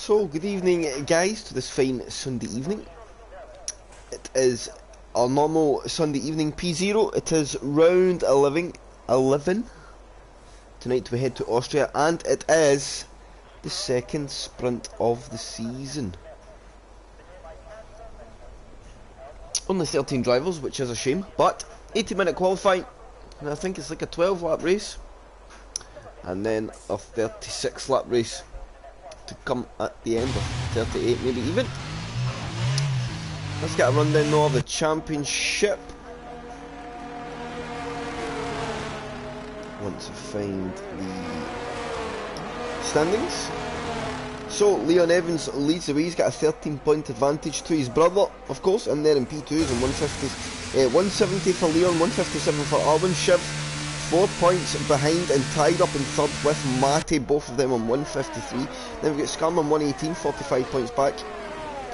So, good evening guys to this fine Sunday evening. It is our normal Sunday evening P0. It is round 11. Tonight we head to Austria and it is the second sprint of the season. Only 13 drivers, which is a shame, but 80-minute qualifying, and I think it's like a 12-lap race, and then a 36-lap race to come at the end of 38, maybe even. Let's get a rundown now of the championship. Want to find the standings. So Leon Evans leads the way. He's got a 13-point advantage to his brother, of course, and they're in P2s and 170 for Leon, 157 for Arwen. Shiv 4 points behind and tied up in third with Matty, both of them on 153. Then we've got Scarman 118, 45 points back,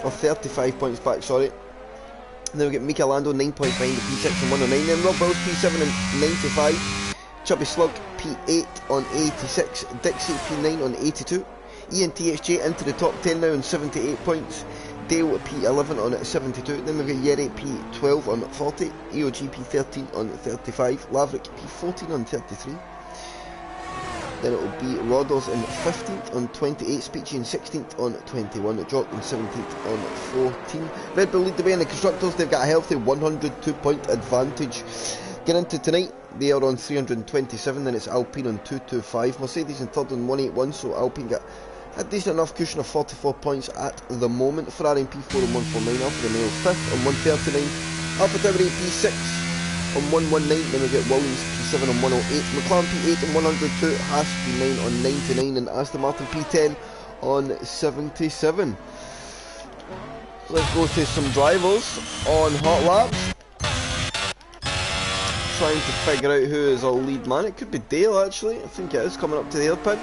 or 35 points back, sorry. And then we've got Mika Lando 9 points behind the P6 and 109. Then Rob Wills P7 and 95. Chubby Slug P8 on 86. Dixie P9 on 82. Ian THJ into the top 10 now on 78 points. Dale P11 on 72. Then we've got Yeri P12 on 40. EOG P13 on 35. Laverick P14 on 33. Then it will be Rodders in 15th on 28. Speechy in 16th on 21. Jock in 17th on 14. Red Bull lead the way in the constructors. They've got a healthy 102-point advantage. Get into tonight. They are on 327. Then it's Alpine on 225. Mercedes in third on 181. So Alpine got a decent enough cushion of 44 points at the moment. Ferrari in P4 on 149, Alfa Romeo 5th on 139, Alfa Tauri P6 on 119, then we get Williams P7 on 108, McLaren P8 on 102, Haas P9 on 99, and Aston Martin P10 on 77. Let's go to some drivers on hot laps. Trying to figure out who is our lead man. It could be Dale actually, I think it is, coming up to the hairpin.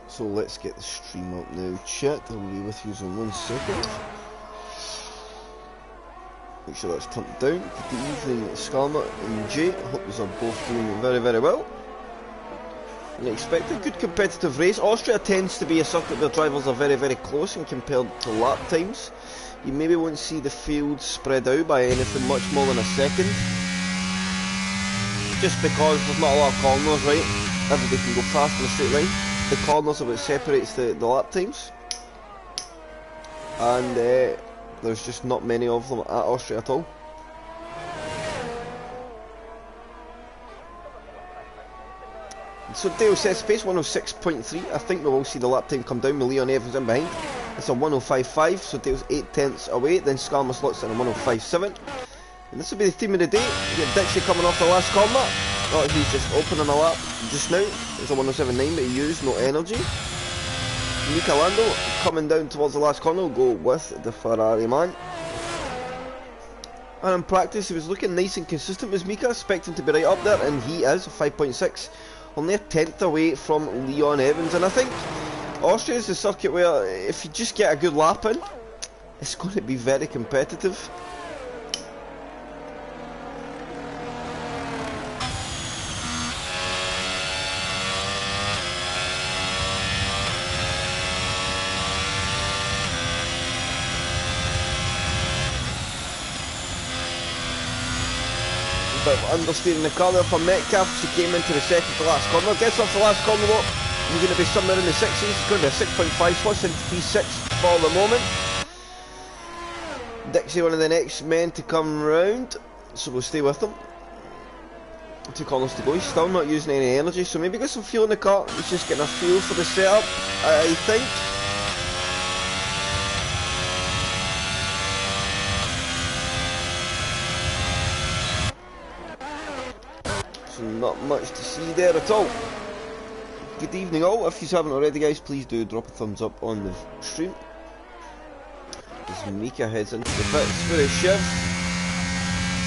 So let's get the stream up now. Chat, I'll be with you in 1 second. Make sure that's turned down. Good evening, Skarma and Jay. I hope you are both doing very, very well. And expect a good competitive race. Austria tends to be a circuit where drivers are very, very close and compared to lap times. You maybe won't see the field spread out by anything much more than a second. Just because there's not a lot of corners, right? Everybody can go fast in a straight line. The corners are what separates the lap times, and there's just not many of them at Austria at all. So Dale says pace 106.3. I think we will see the lap time come down with Leon Evans in behind. It's a 105.5, so Dale's 8 tenths away. Then Skarma slots in a 105.7, and this will be the theme of the day. You get Dixie coming off the last corner. Oh, he's just opening a lap just now. It's a 107.9, but he used no energy. Mika Lando coming down towards the last corner will go with the Ferrari man. And in practice, he was looking nice and consistent with Mika, expecting to be right up there, and he is 5.6, only a tenth away from Leon Evans. And I think Austria is the circuit where if you just get a good lap in, it's going to be very competitive. Bit of understeering the car there for Metcalf. She came into the second to last corner. Gets off the last corner though. You're going to be somewhere in the 60s. It's going to be a 6.5. Slots into P6 for the moment. Dixie, one of the next men to come round, so we'll stay with him. 2 corners to go. He's still not using any energy, so maybe got some fuel in the car. He's just getting a feel for the setup, I think. So not much to see there at all. Good evening all. If you haven't already guys, please do drop a thumbs up on the stream. As Mika heads into the pits for a Shiv.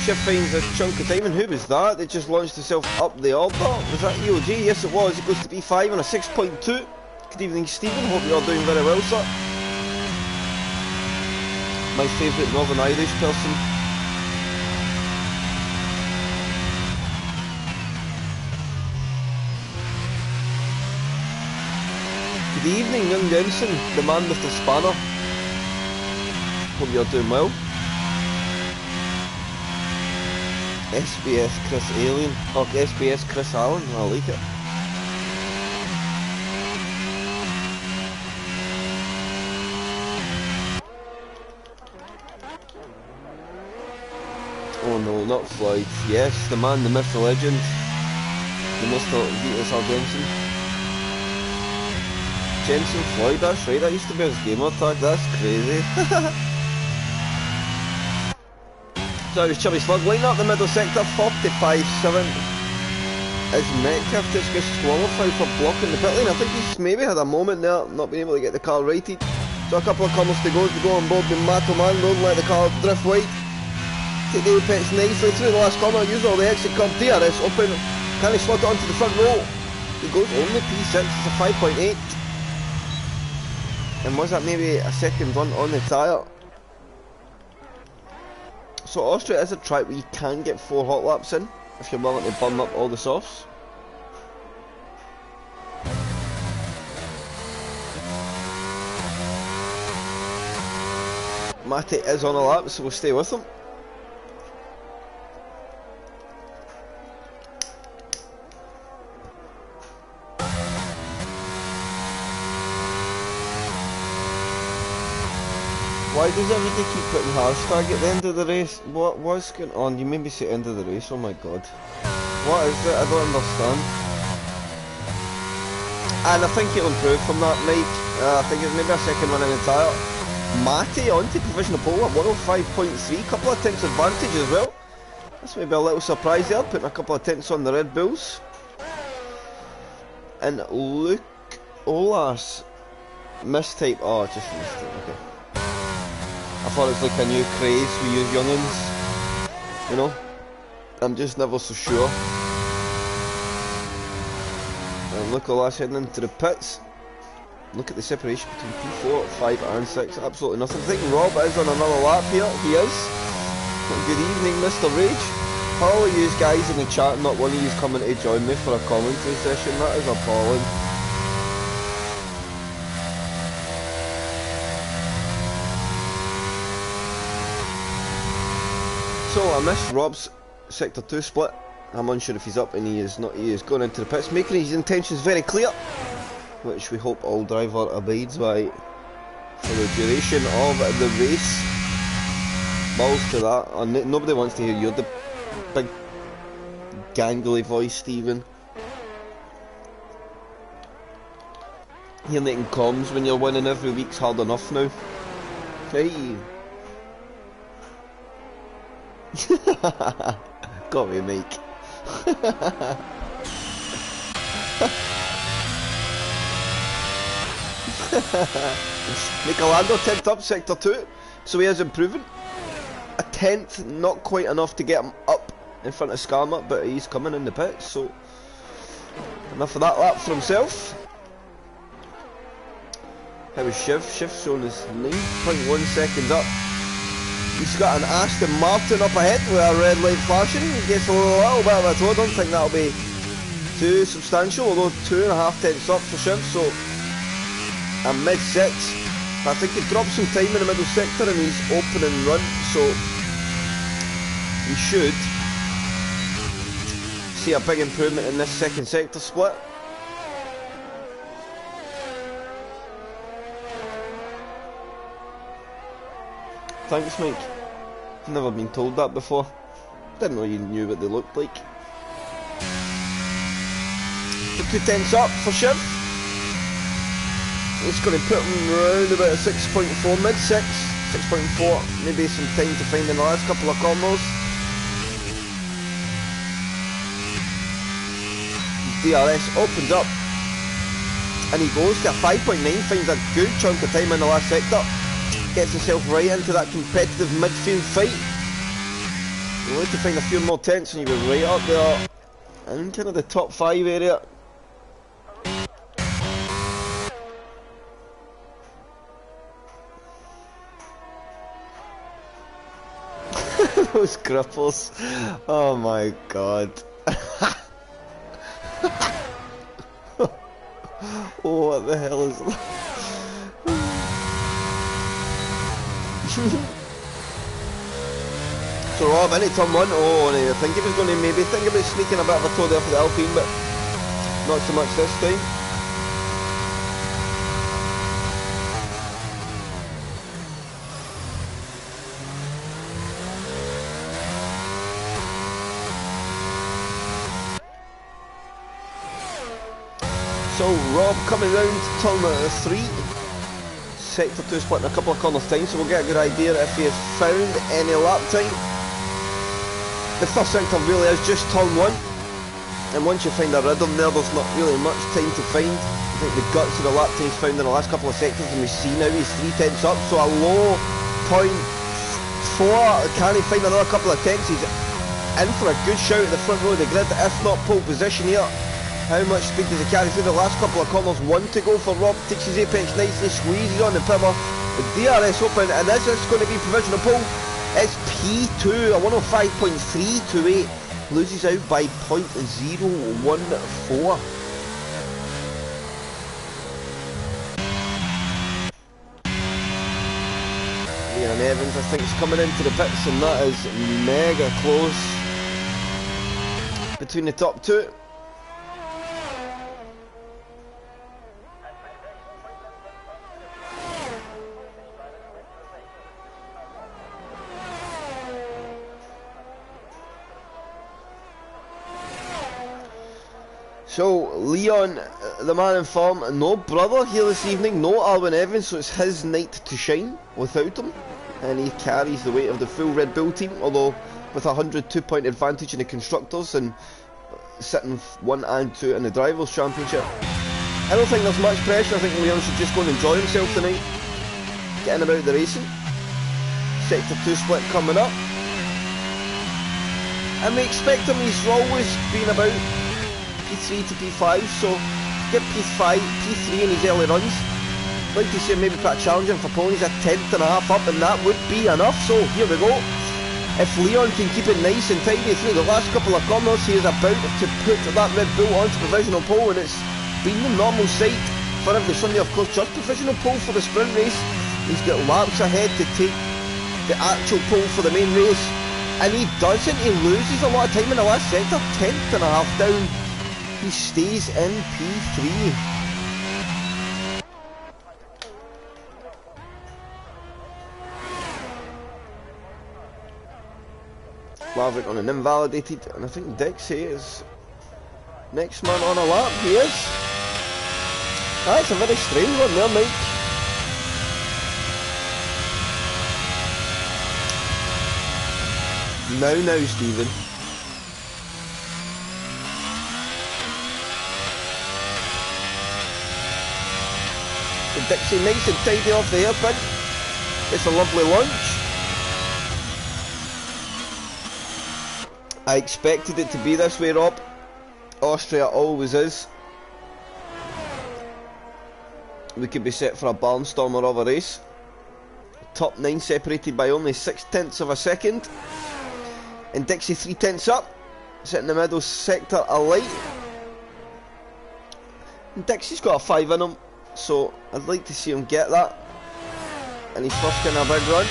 Shiv finds a chunk of time, and who was that? They just launched himself up the order. Was that EOG? Yes it was. It goes to B5 on a 6.2. Good evening Stephen, hope you're doing very well sir. My favourite Northern Irish person. Good evening, young Jensen, the man with the spanner. Hope you're doing well. SBS Chris Alien, or SBS Chris Allen, I like it. Oh no, not Floyd. Yes, the man, the myth, the legend. The Mr. Vitas R. Jensen Floyd, that's right, that used to be his gamer tag, that's crazy. So it was Chubby Slug line up the middle sector, 45-7. Is Metcalf just disqualified for blocking the pit lane? I think he's maybe had a moment there, not being able to get the car righted. So a couple of corners to go on board with Mato Man, don't let the car drift wide. Take the apex nicely through the last corner, use all the exit curb, DRS open, can he slot it onto the front row? He goes only P6, it's a 5.8. And was that maybe a second run on the tyre? So Austria is a track where you can get 4 hot laps in, if you're willing to burn up all the softs. Matty is on a lap, so we'll stay with him. Why does everybody keep putting hashtag at the end of the race? What's going on? You made me say end of the race, oh my god. What is it? I don't understand. And I think it'll improve from that, Mike. I think it's maybe a second run in the tyre. Matty onto provisional pole at 105.3, couple of tenths advantage as well. That's maybe a little surprise there, putting a couple of tenths on the Red Bulls. And Luke Olas mistype. Oh, just mistype, okay. I thought it was like a new craze we use youngins, you know. I'm just never so sure. And look, Olas heading into the pits. Look at the separation between P4, 5 and 6, absolutely nothing. I think Rob is on another lap here, he is. Good evening, Mr. Rage. All of you guys in the chat, not one of you coming to join me for a commentary session, that is appalling. So I missed Rob's Sector 2 split. I'm unsure if he's up, and he is not. He is going into the pits, making his intentions very clear, which we hope all driver abides by for the duration of the race. Balls to that, and nobody wants to hear you, the big gangly voice, Stephen. Hearing it in comms when you're winning every week's hard enough now. Hey. Got me, Mike. Michelando 10th up Sector 2, so he is improving. A 10th, not quite enough to get him up in front of Skarma, but he's coming in the pits, so enough of that lap for himself. How was Shiv? Shiv's showing his 9.1 seconds up. He's got an Aston Martin up ahead with a red light flashing. He gets a little bit of a toe. I don't think that'll be too substantial, although 2.5 tenths up for Shiv, so a mid-6. I think he dropped some time in the middle sector in his opening run, so he should see a big improvement in this second sector split. Thanks, Mike. I've never been told that before. Didn't know you knew what they looked like. So 2 tenths up for Shiv. It's going to put him round about a 6.4, mid-6, 6.4. Maybe some time to find in the last couple of corners. DRS opens up. And he goes to a 5.9, finds a good chunk of time in the last sector. Gets himself right into that competitive midfield fight. You need to find a few more tenths and you go right up there in kind of the top 5 area. Those cripples. Oh my god. Oh, what the hell is that? So Rob, into turn 1, oh, and I think he was going to maybe think about sneaking a bit of a toe there for the Alpine, but not so much this time. So Rob coming round turn 3. Sector 2 splitting a couple of corners time, so we'll get a good idea if he has found any lap time. The first sector really is just turn 1, and once you find a rhythm there, there's not really much time to find. I think the guts of the lap times found in the last couple of sectors, and we see now he's 3 tenths up, so a low 0.4. Can he find another couple of tenths? He's in for a good shout at the front row of the grid, if not pole position here. How much speed does he carry through the last couple of corners? 1 to go for Rob, takes his apex nicely, squeezes on the pivot, the DRS open, and is this going to be provisional pole? It's P2, a 105.328, loses out by 0.014. Leon Evans, I think, is coming into the pits, and that is mega close between the top two. So, Leon, the man in form, no brother here this evening, no R11 Evans, so it's his night to shine without him. And he carries the weight of the full Red Bull team, although with a 102-point advantage in the Constructors and sitting 1 and 2 in the Drivers' Championship. I don't think there's much pressure. I think Leon should just go and enjoy himself tonight, getting about the racing. Sector 2 split coming up. And we expect him, he's always been about P3 to P5, so get P3 in his early runs. I'd like to see him maybe put a challenge in for ponies, a 10th and a half up, and that would be enough. So here we go. If Leon can keep it nice and tidy through the last couple of corners, he is about to put that Red Bull onto provisional pole, and it's been the normal sight for every Sunday, of course, just provisional pole for the sprint race. He's got laps ahead to take the actual pole for the main race, and he doesn't. He loses a lot of time in the last sector, 10th and a half down. He stays in P3. Maverick on an invalidated, and I think Dixie is next man on a lap. He is. That's a very strange one there, Mike. Now, Stephen. Dixie nice and tidy off the hairpin. It's a lovely lunch. I expected it to be this way, Rob. Austria always is. We could be set for a barnstormer of a race. Top 9 separated by only 0.6 of a second. And Dixie 3 tenths up. Sitting in the middle sector alight. And Dixie's got a 5 in him, so I'd like to see him get that. And he's first in a big run.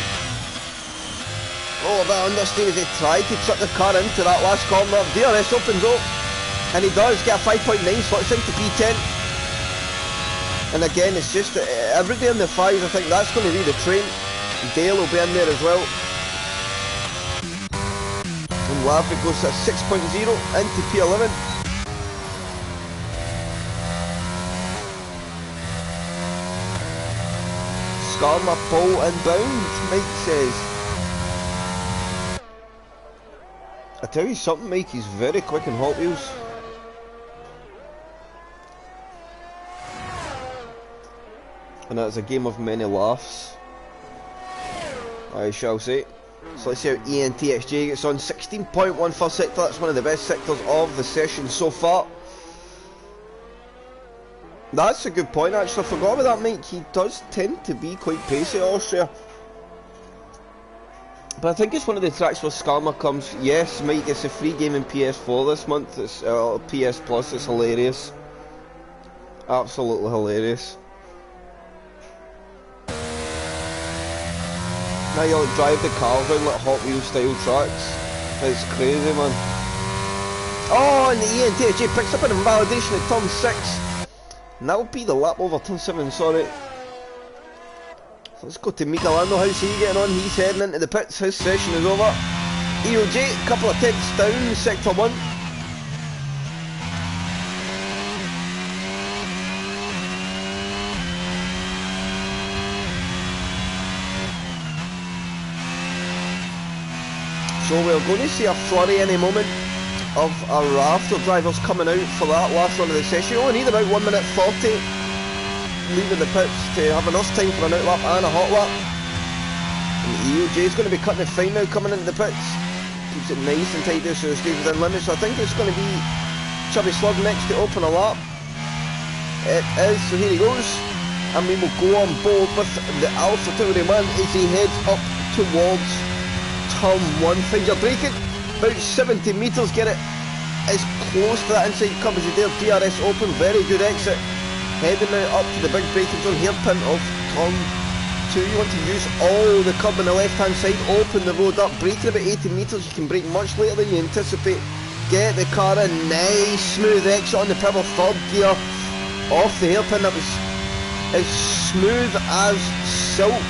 Oh, a bit understeer as he tried to chuck the car into that last corner. DRS opens up, and he does get a 5.9, slots into P10. And again, it's just every day in the 5s. I think that's going to be the train. Dale will be in there as well. And Laverick goes to 6.0 into P11. Skarma pole inbound, Mike says. I tell you something, Mike, he's very quick in Hot Wheels. And that's a game of many laughs, I shall say. So let's see how ENTXJ gets on. 16.1 first sector, that's one of the best sectors of the session so far. That's a good point, actually. I forgot about that, Mike. He does tend to be quite pacey, Austria. But I think it's one of the tracks where Skarma comes. Yes, Mike, it's a free game in PS4 this month. It's PS Plus, it's hilarious. Absolutely hilarious. Now you like drive the cars around like Hot Wheels style tracks. It's crazy, man. Oh, and the ENTSG picks up an invalidation at turn 6. And that will be the lap over turn 7, sorry. So let's go to Michelando. How's he getting on? He's heading into the pits. His session is over. EOJ, a couple of tenths down, sector 1. So we're going to see a flurry any moment of our after drivers coming out for that last run of the session. You only need about 1 minute 40 leaving the pits to have enough time for an out lap and a hot lap. And EOJ is going to be cutting it fine now coming into the pits. Keeps it nice and tight there so it stays within limits. So I think it's going to be Chubby Slug next to open a lap. It is, so here he goes. And we will go on board with the Alpha Tauri man as he heads up towards turn 1. Finds your braking, about 70 metres, get it as close to that inside curve as you dare. DRS open, very good exit. Heading now up to the big braking zone, hairpin of turn 2. You want to use all the curb on the left hand side, open the road up, braking about 80 metres, you can brake much later than you anticipate. Get the car in, nice smooth exit on the power third gear, off the hairpin. That was as smooth as silk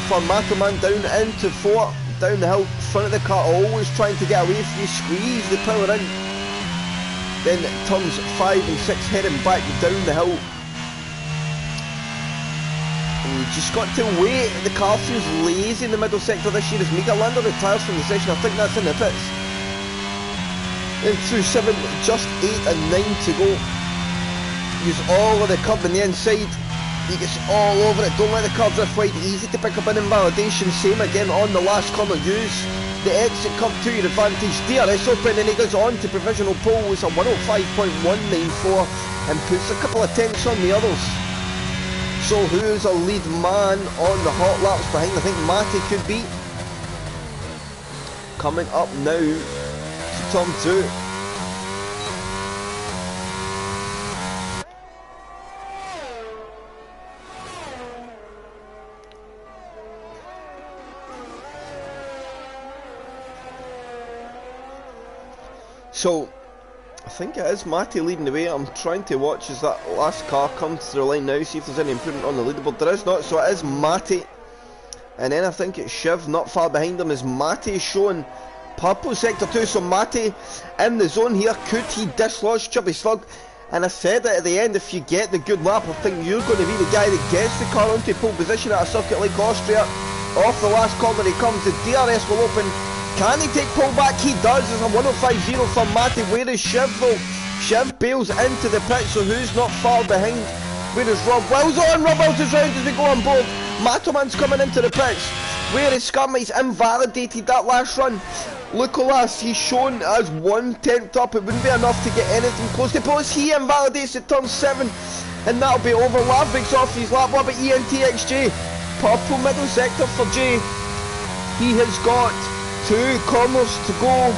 for Matoman down into 4. Down the hill, front of the car, always trying to get away from you, squeeze the power in. Then turns 5 and 6 heading back down the hill. And you just got to wait, the car feels lazy in the middle sector this year as Michelando retires from the session. I think that's in the pits. Then through 7, just 8 and 9 to go. Use all of the curb on the inside. He gets all over it, don't let the car drift wide, easy to pick up an invalidation. Same again on the last corner, use the exit curb to your advantage. DRS open and he goes on to provisional pole with a 105.194 and puts a couple of tenths on the others. So who's a lead man on the hot laps behind? I think Matty could be. Coming up now to turn 2. So, I think it is Matty leading the way. I'm trying to watch as that last car comes through the line now, see if there's any improvement on the leaderboard. There is not, so it is Matty. And then I think it's Shiv, not far behind him, as Matty showing purple sector 2. So Matty in the zone here, could he dislodge Chubby Slug? And I said it at the end, if you get the good lap, I think you're going to be the guy that gets the car onto pole position at a circuit like Austria. Off the last corner he comes, the DRS will open. Can he take pole back? He does. It's a 105.0 for Matty. Where is Shiv though? Shiv bails into the pit, so who's not far behind? Where is Rob Wells on? Rob Wells is round as we go on board. Matoman's coming into the pits. Where is Scum? He's invalidated that last run. Lucolas, he's shown as 1/10 up. It wouldn't be enough to get anything close to pole. He invalidates at turn 7. And that'll be over. Lavrik's off his lap. What about ENTXJ? Purple middle sector for J. He has got 2 corners to go.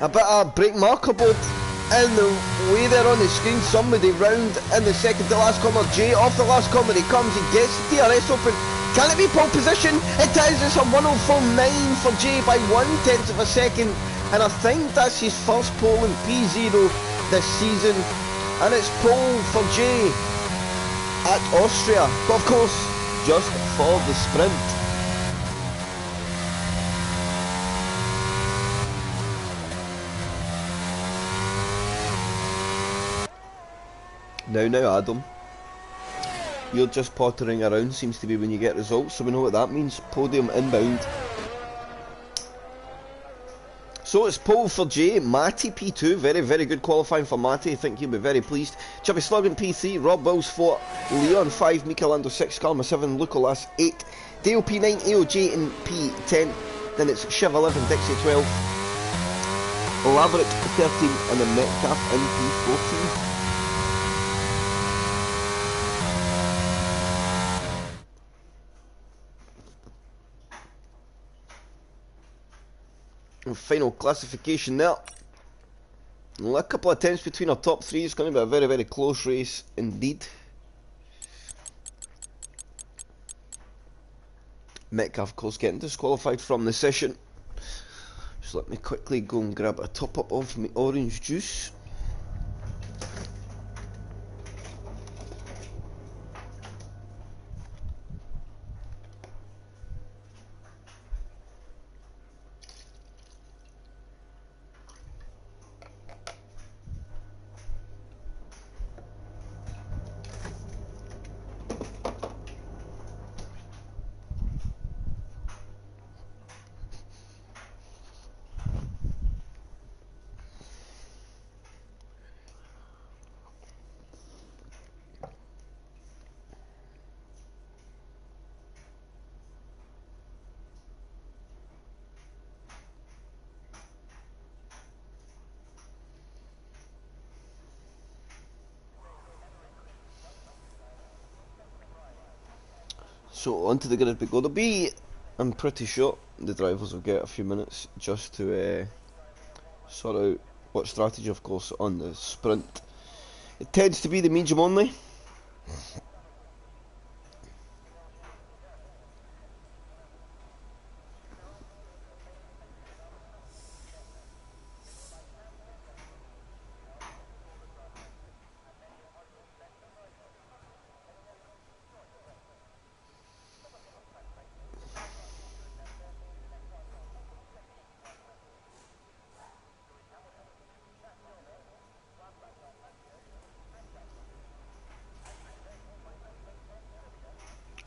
A bit of brake marker board in the way there on the screen. Somebody round in the second to last corner. Jay off the last corner he comes. He gets the DRS open. Can it be pole position? It is. It's a 104.9 for Jay by 1/10 of a second. And I think that's his first pole in P0 this season. And it's pole for Jay at Austria. But of course, just for the sprint. Now Adam, you're just pottering around, seems to be when you get results, so we know what that means. Podium inbound. So it's pole for Jay, Matty P2, very good qualifying for Matty, I think he'll be very pleased. Chubby Slug in P3, Rob Wills 4, Leon 5, Michelando 6, Karma 7, Lucolas 8, Dale P9, AOJ in P10, then it's Shiv 11, Dixie 12, Laverick 13, and then Metcalf in P14. Final classification there. A couple of attempts between our top three. It's going to be a very, very close race indeed. Metcalf, of course, getting disqualified from the session. Just let me quickly go and grab a top up of my orange juice. So onto the grid we go. I'm pretty sure the drivers will get a few minutes just to sort out what strategy, of course, on the sprint. It tends to be the medium only.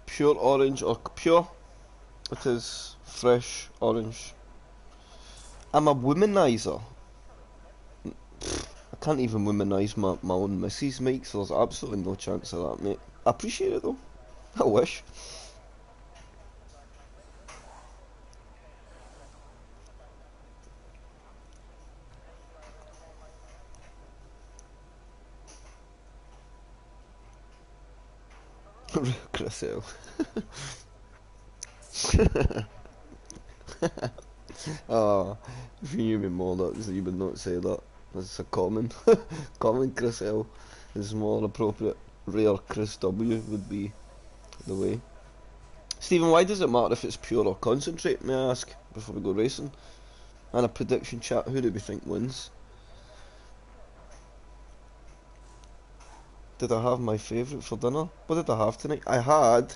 Pure orange or pure? It is fresh orange. I'm a womanizer. I can't even womanise my own missus, Mike, so there's absolutely no chance of that, mate. I appreciate it though. I wish. Chris L. Oh, if you knew me more, you would not say that. That's a common, common Chris L is more appropriate. Rare Chris W would be the way. Stephen, why does it matter if it's pure or concentrate, may I ask, before we go racing? And a prediction chat, who do we think wins? Did I have my favourite for dinner? What did I have tonight? I had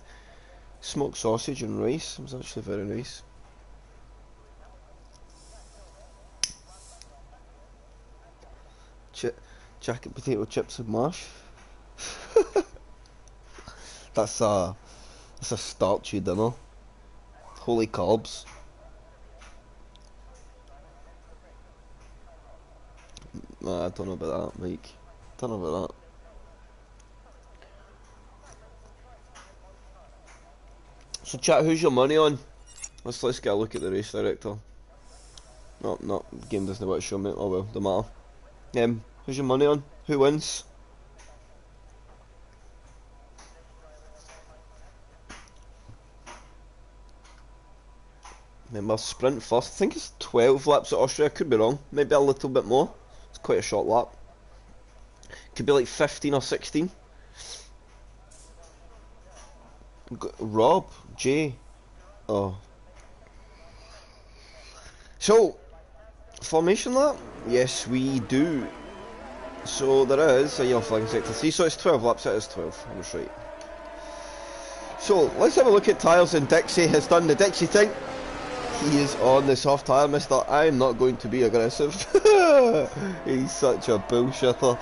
smoked sausage and rice. It was actually very nice. Jacket potato chips and mash. That's a starchy dinner. Holy carbs. Nah, I don't know about that, Mike. Don't know about that. So chat, who's your money on? Let's get a look at the race director. No, game doesn't want to show me. Oh well, don't matter. Who's your money on? Who wins? Remember, sprint first. I think it's 12 laps at Austria. Could be wrong. Maybe a little bit more. It's quite a short lap. Could be like 15 or 16. Rob, Jay. Oh. So, formation lap? Yes, we do. So there is a yellow flag in sector 3, so it's 12 laps, it is 12, I was right. So, let's have a look at tyres, and Dixie has done the Dixie thing. He is on the soft tyre, mister. I'm not going to be aggressive. He's such a bullshitter.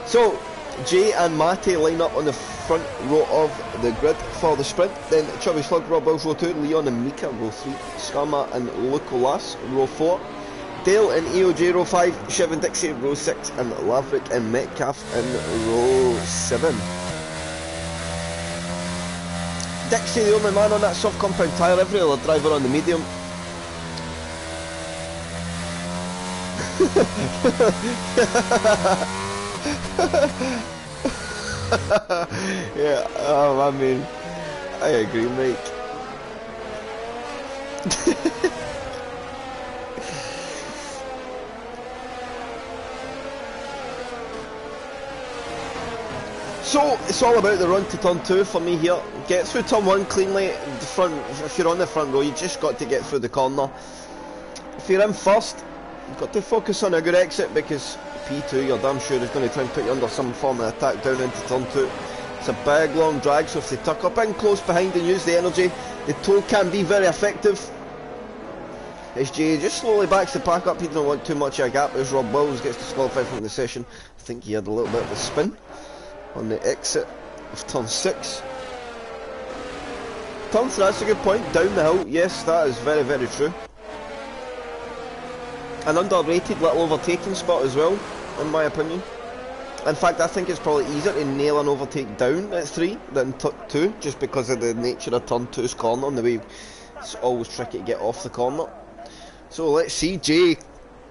So, Jay and Matty line up on the front row of the grid for the sprint. Then Chubby Slug, Rob Wells, row 2, Leon and Mika, row 3, Skama and Lucolas, row 4, Dale and EOJ, row 5, Shiv and Dixie, row 6, and Laverick and Metcalf in row 7. Dixie, the only man on that soft compound tyre, every other driver on the medium. Yeah, I mean, I agree, mate. So it's all about the run to turn 2 for me here. Get through turn 1 cleanly. The front, if you're on the front row, you just got to get through the corner. If you're in first, you've got to focus on a good exit, because P2, you're damn sure is going to try and put you under some form of attack down into turn 2. It's a big long drag, so if they tuck up in close behind and use the energy, the toe can be very effective. SJ just slowly backs the pack up. He doesn't want too much of a gap as Rob Wills gets disqualified from the session. I think he had a little bit of a spin on the exit of turn 6. Turn 3, that's a good point, down the hill. Yes, that is very, very true. An underrated little overtaking spot as well, in my opinion. In fact, I think it's probably easier to nail an overtake down at 3 than 2, just because of the nature of turn 2's corner and the way it's always tricky to get off the corner. So let's see, Jay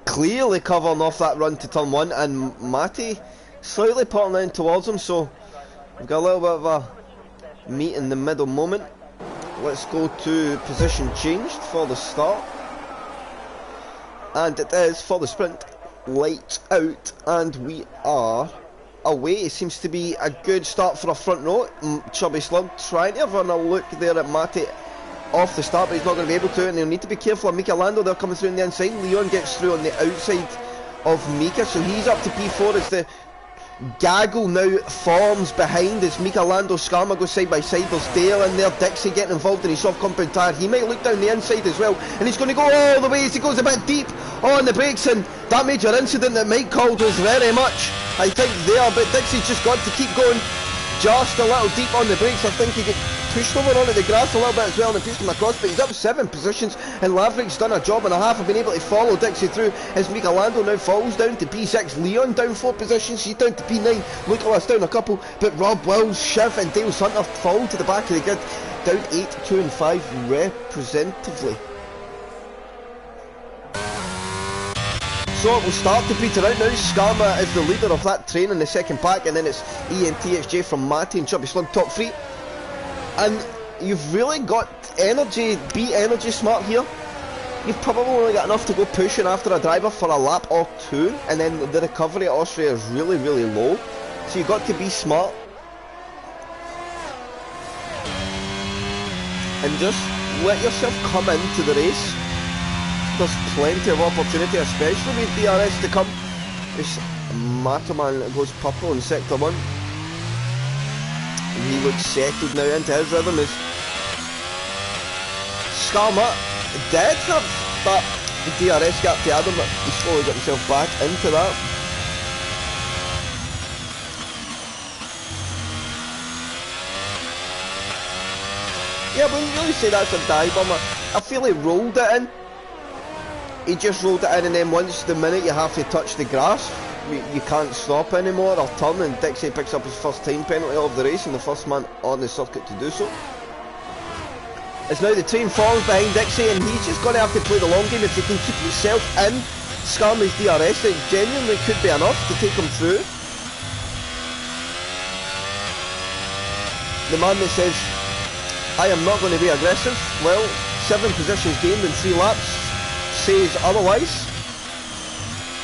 clearly covering off that run to turn 1, and Matty slightly putting in towards him, so we've got a little bit of a meet in the middle moment. Let's go to position changed for the start, and it is for the sprint. Lights out, and we are away. It seems to be a good start for a front row. Chubby Slug trying to run a look there at Matty off the start, but he's not going to be able to, and he'll need to be careful of Mika Lando. They're coming through on the inside. Leon gets through on the outside of Mika, so he's up to P4 as the gaggle now forms behind as Mika Lando Skarma goes side by side. There's Dale in there, Dixie getting involved in his soft compound tyre. He might look down the inside as well, and he's going to go all the way as he goes a bit deep on the brakes, and that major incident that Mike called was very much, I think, there, but Dixie's just got to keep going just a little deep on the brakes. I think he got pushed over onto the grass a little bit as well and pushed him across, but he's up 7 positions, and Laverick's done a job and a half of being able to follow Dixie through as Mika Lando now falls down to P6. Leon down 4 positions, he's down to P9. Lucalas down a couple, but Rob Wills, Shiv and Dale Hunter fall to the back of the grid, down 8, 2 and 5 representatively. So it will start to peter out now. Skarma is the leader of that train in the second pack, and then it's ENTXJ from Matty and Chubby Slug top 3. And you've really got energy, be energy smart here. You've probably only got enough to go pushing after a driver for a lap or 2, and then the recovery at Austria is really, really low. So you've got to be smart. And just let yourself come into the race. There's plenty of opportunity, especially with DRS to come. This Matoman goes purple in sector 1. And he looks settled now into his rhythm as Skarma did have that DRS gap to Adam, but he slowly got himself back into that. Yeah, I wouldn't really say that's a dive bomber. I feel he rolled it in. He just rolled it in, and then once the minute you have to touch the grass, you can't stop anymore or turn, and Dixie picks up his first time penalty of the race and the first man on the circuit to do so. As now the train falls behind Dixie, and he's just going to have to play the long game. If he can keep himself in Skarma's DRS, it genuinely could be enough to take him through. The man that says, I am not going to be aggressive, well, 7 positions gained in 3 laps says otherwise,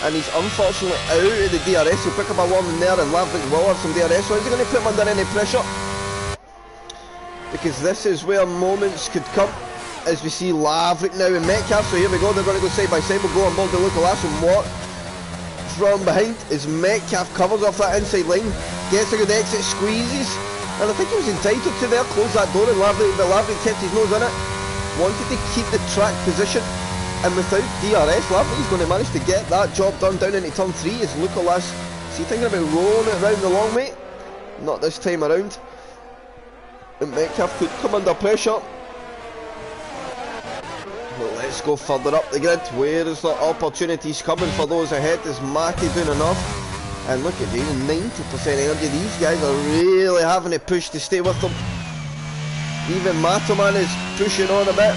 and he's unfortunately out of the DRS. He'll pick up a warning there, and Laverick will have some DRS, so is he going to put him under any pressure? Because this is where moments could come, as we see Laverick now and Metcalf. So here we go, they're going to go side by side. We'll go on board the Lucalas and what from behind as Metcalf covers off that inside line, gets a good exit, squeezes, and I think he was entitled to there, close that door, and Laverick kept his nose in it, wanted to keep the track position. And without DRS, Laverick's going to manage to get that job done down into turn 3 as Lucalas, is he thinking about rolling it around the long way? Not this time around. And Metcalf could come under pressure. Well, let's go further up the grid. Where is the opportunities coming for those ahead? Is Matty doing enough? And look at these, 90% energy. These guys are really having to push to stay with them. Even Matoman is pushing on a bit.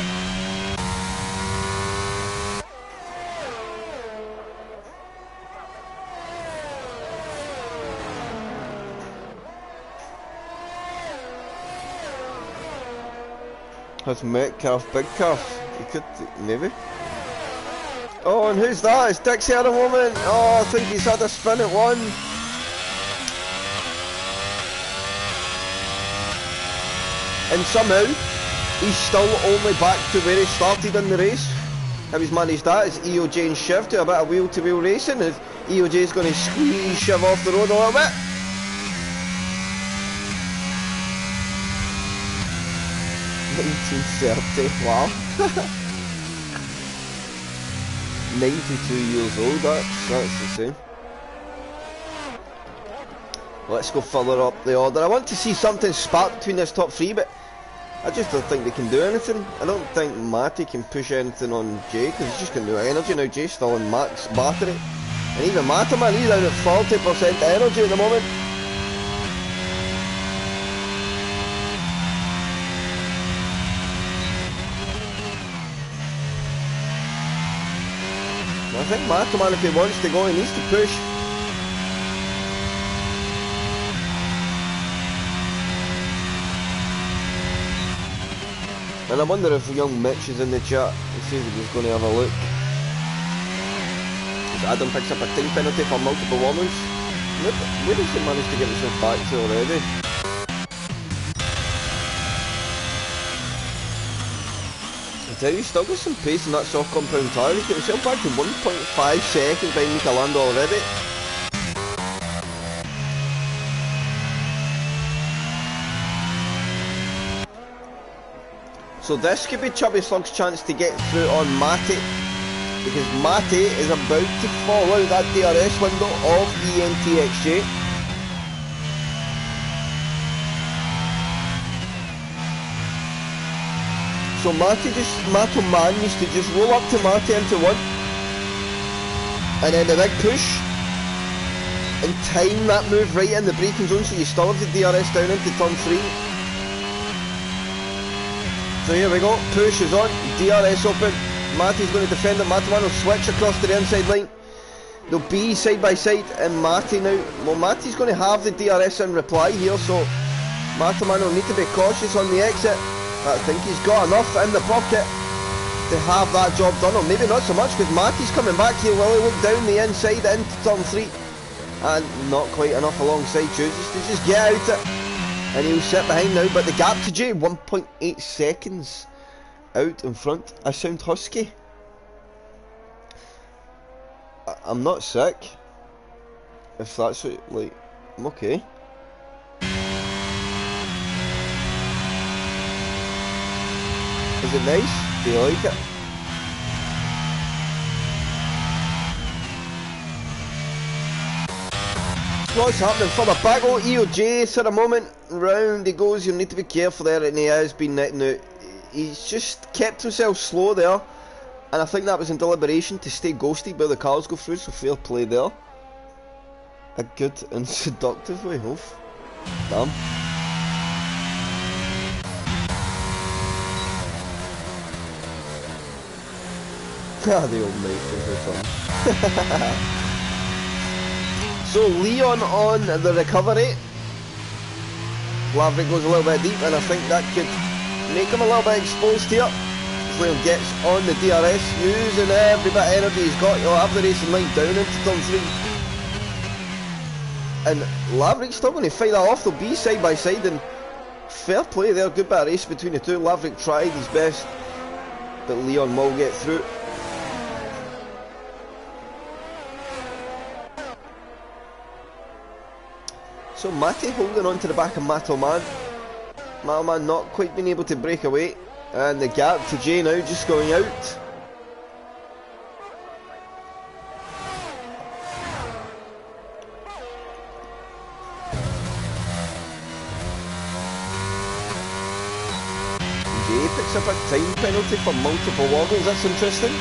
Has Metcalf, Big Calf? He could, maybe. Oh, and who's that? It's Dixie at the moment. Oh, I think he's had a spin at 1. and somehow he's still only back to where he started in the race. How he's managed that is EOJ and Shiv to a bit of wheel-to-wheel racing, and EOJ's going to squeeze Shiv off the road a little bit. $19.30, wow. 92 years old, that's insane. Let's go further up the order. I want to see something spark between this top three, but I just don't think they can do anything. I don't think Matty can push anything on Jay, because he's just going to do energy now. Jay's still in max battery. And even Matterman, he's down at 40% energy at the moment. I think Matterman, if he wants to go, he needs to push. And I wonder if young Mitch is in the chat. He says he was going to have a look. Adam picks up a time penalty for multiple warnings. Where does he manage to get himself back to already? I tell you, he's still got some pace in that soft compound tyre. He's got himself back to 1.5 seconds behind Michelando already. So this could be Chubby Slug's chance to get through on Matty, because Matty is about to fall out that DRS window of ENTXJ. So Matto Man needs to just roll up to Matty into one, and then a big push, and time that move right in the braking zone so you still have the DRS down into turn 3. So here we go, push is on, DRS open, Matty's going to defend it, Matty will switch across to the inside line. They'll be side by side, and Matty now, well Matty's going to have the DRS in reply here, so Matterman will need to be cautious on the exit. I think he's got enough in the pocket to have that job done, or maybe not so much, because Matty's coming back here. Will he look down the inside into turn 3? And not quite enough alongside, chooses to just get out it. And he'll sit behind now, but the gap to Jay, 1.8 seconds out in front. I sound husky. I'm not sick. If that's what, like, I'm okay. Is it nice? Do you like it? What's happening for the back? Oh, EOJ at a moment. Round he goes. You'll need to be careful there, and he has been netting out. He's just kept himself slow there, and I think that was in deliberation to stay ghosted while the cars go through, so fair play there. A good and seductive way, Hoof. Damn. Ah, the old makers are fun. So Leon on the recovery. Laverick goes a little bit deep, and I think that could make him a little bit exposed here. Leon gets on the DRS, using every bit of energy he's got. He'll have the racing line down into turn 3. And Laverick's still going to fight that off. They'll be side by side, and fair play there. Good bit of race between the two. Laverick tried his best, but Leon will get through. So Matty holding on to the back of Mattoman. Mattoman not quite being able to break away. And the gap to Jay now just going out. Jay picks up a time penalty for multiple warnings. That's interesting.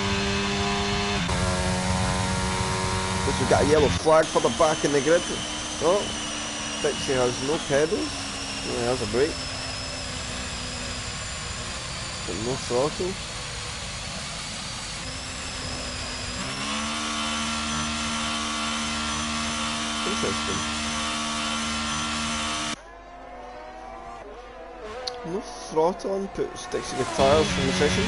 Because we've got a yellow flag for the back in the grid. Oh. Dixie has no pedals, only has a brake, but no throttle. Interesting. No throttle on, puts Dixie the tyres from the session.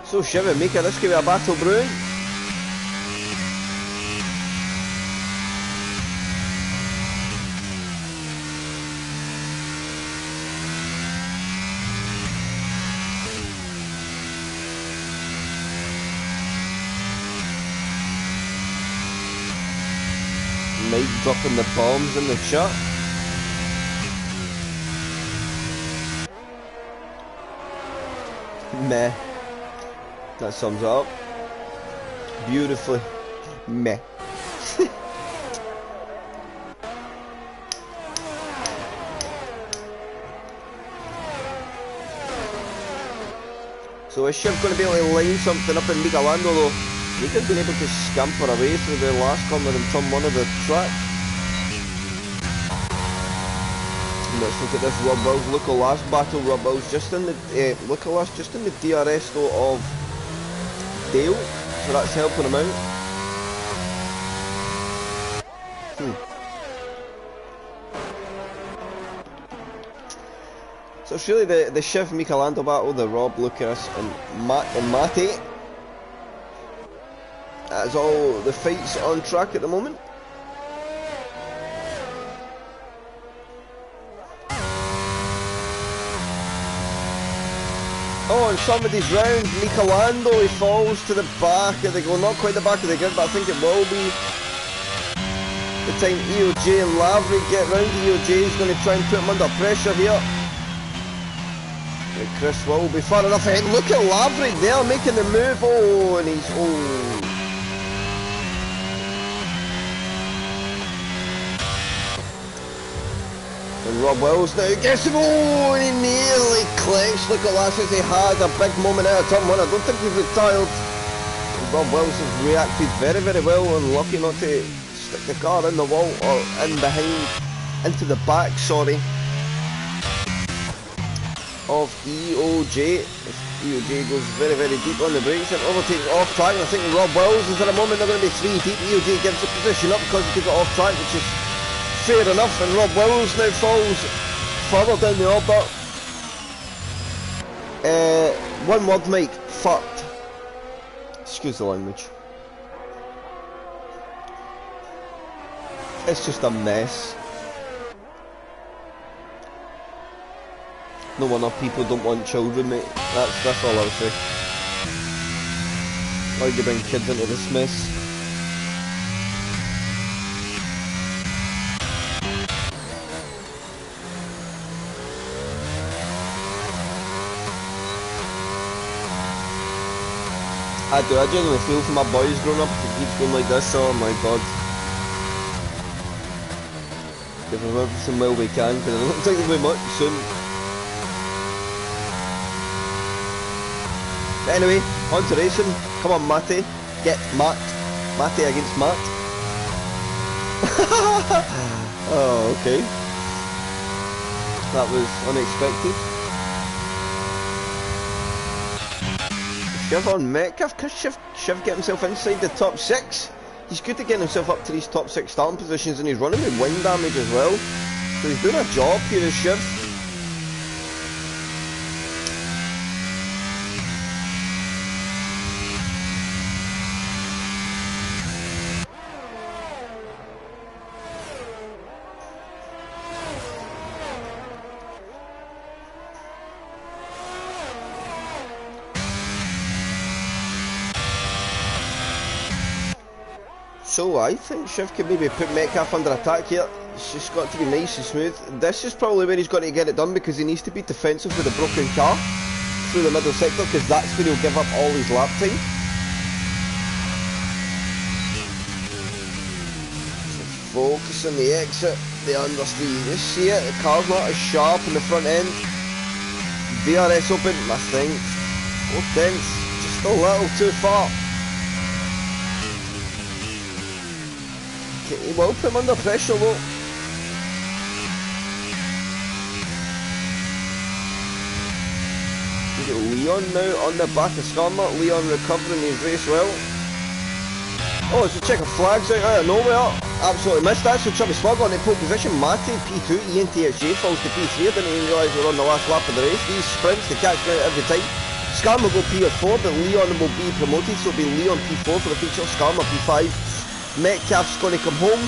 So Shiva Mika, this could be a battle brewing. Mike dropping the bombs in the chat. Meh. That sums it up beautifully. Meh. So is Shiv going to be able to line something up in Michelando though? Mika's been able to scamper away through the last corner and turn one of the track. Let's look at this Rob Wells. Look at last battle. Rob Wells just in the just in the DRS though of Dale, so that's helping him out. So it's really the Shiv Michelando battle, the Rob, Lucas and Matty. That's all the fights on track at the moment. Oh, and somebody's round, Michelando, he falls to the back of the grid, not quite the back of the grid, but I think it will be. The time EOJ and Laverick get round, EOJ is going to try and put him under pressure here. Yeah, Chris will be far enough ahead. Look at Laverick there making the move. Oh, and he's And Rob Wells now gets him. Oh, and he nearly clicks. Look at that, as he had a big moment out of turn one. I don't think he's retired. And Rob Wells has reacted very, very well and lucky not to stick the car in the wall or in behind, into the back, sorry, of EOJ. EOJ goes very, very deep on the brakes and overtakes off track. I think Rob Wells is at a moment they're going to be 3 deep. EOJ gives the position up because he took it off track, which is fair enough, and Rob Wells now falls further down the order. One word, Mike, fucked. Excuse the language. It's just a mess. No wonder people don't want children, mate. That's all I'll say. Why'd you bring kids into this mess? I do, I genuinely feel for my boys growing up if it keeps going like this. Oh my god. Give them everything well we can, because I don't think there'll be much soon. But anyway, on to racing. Come on, Matty. Get Matt. Matty against Matt. Oh, okay. That was unexpected. Shiv on Metcalf. Can Shiv get himself inside the top 6? He's good at getting himself up to these top 6 starting positions, and he's running with wind damage as well. So he's doing a job here as Shiv. So I think Shiv could maybe put Metcalf under attack here. It's just got to be nice and smooth. This is probably where he's got to get it done, because he needs to be defensive with a broken car through the middle sector, because that's where he'll give up all his lap time. So focus on the exit, the understeer. You see it, the car's not as sharp in the front end. DRS open, I think. 4 tenths, just a little too far. He will put him under pressure though. We get Leon now on the back of Skarma. Leon recovering his race well. Oh, it's a check of flags out of nowhere. Absolutely missed that. So Chubby Slug on the pole position. Matty P2, ENTHJ falls to P3. I didn't even realise we were on the last lap of the race. These sprints to catch me out every time. Skarma will go P4, but Leon will be promoted, so it'll be Leon P4 for the feature. Skarma P5. Metcalf's going to come home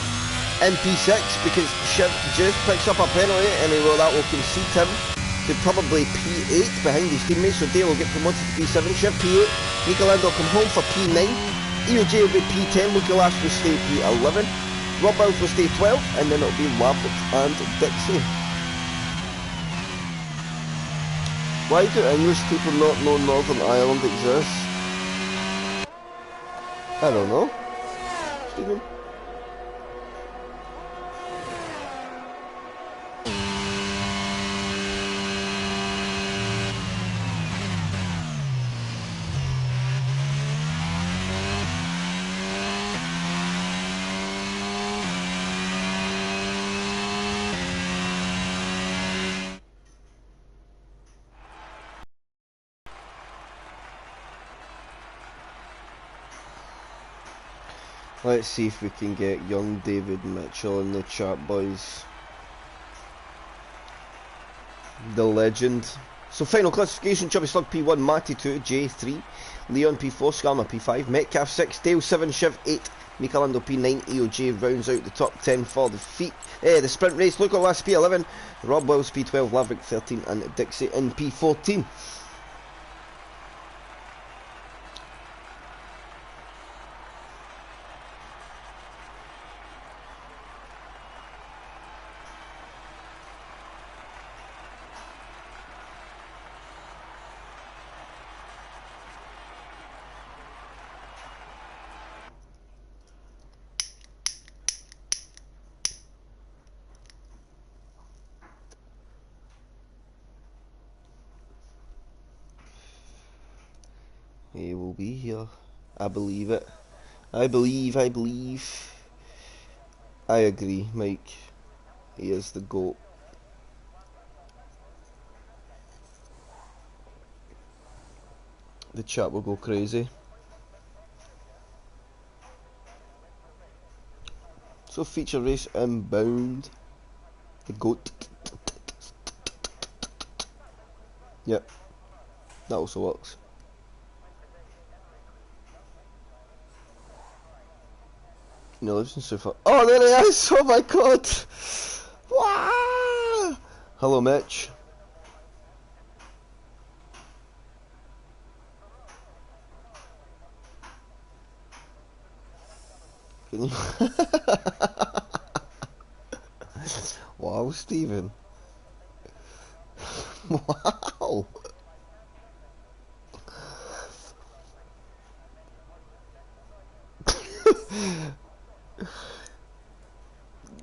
in P6 because Shiv just picks up a penalty, and that will concede him to probably P8 behind his teammates. So Dale will get promoted to P7, Shiv P8, Michelando will come home for P9, EOJ will be P10, Lukalas will stay P11, Rob Wells will stay 12th, and then it'll be Laverick and Dixie. Why do English people not know Northern Ireland exists? I don't know. Stephen? Let's see if we can get young David Mitchell in the chat, boys. The legend. So final classification: Chubby Slug P1, Matty 2, J3, Leon P4, Skarma P5, Metcalf 6, Dale 7, Shiv 8, Michelando P9, EOJ rounds out the top 10 for the sprint race. Luke Last P11, Rob Wells P12, Laverick 13, and Dixie in P14. He will be here. I believe it. I believe. I agree, Mike. He is the GOAT. The chat will go crazy. So feature race inbound. The GOAT. Yep. That also works. No, lives in so far. Oh, there he is! Oh my god! Wow! Hello, Mitch. Can you... Wow, Stephen. Wow!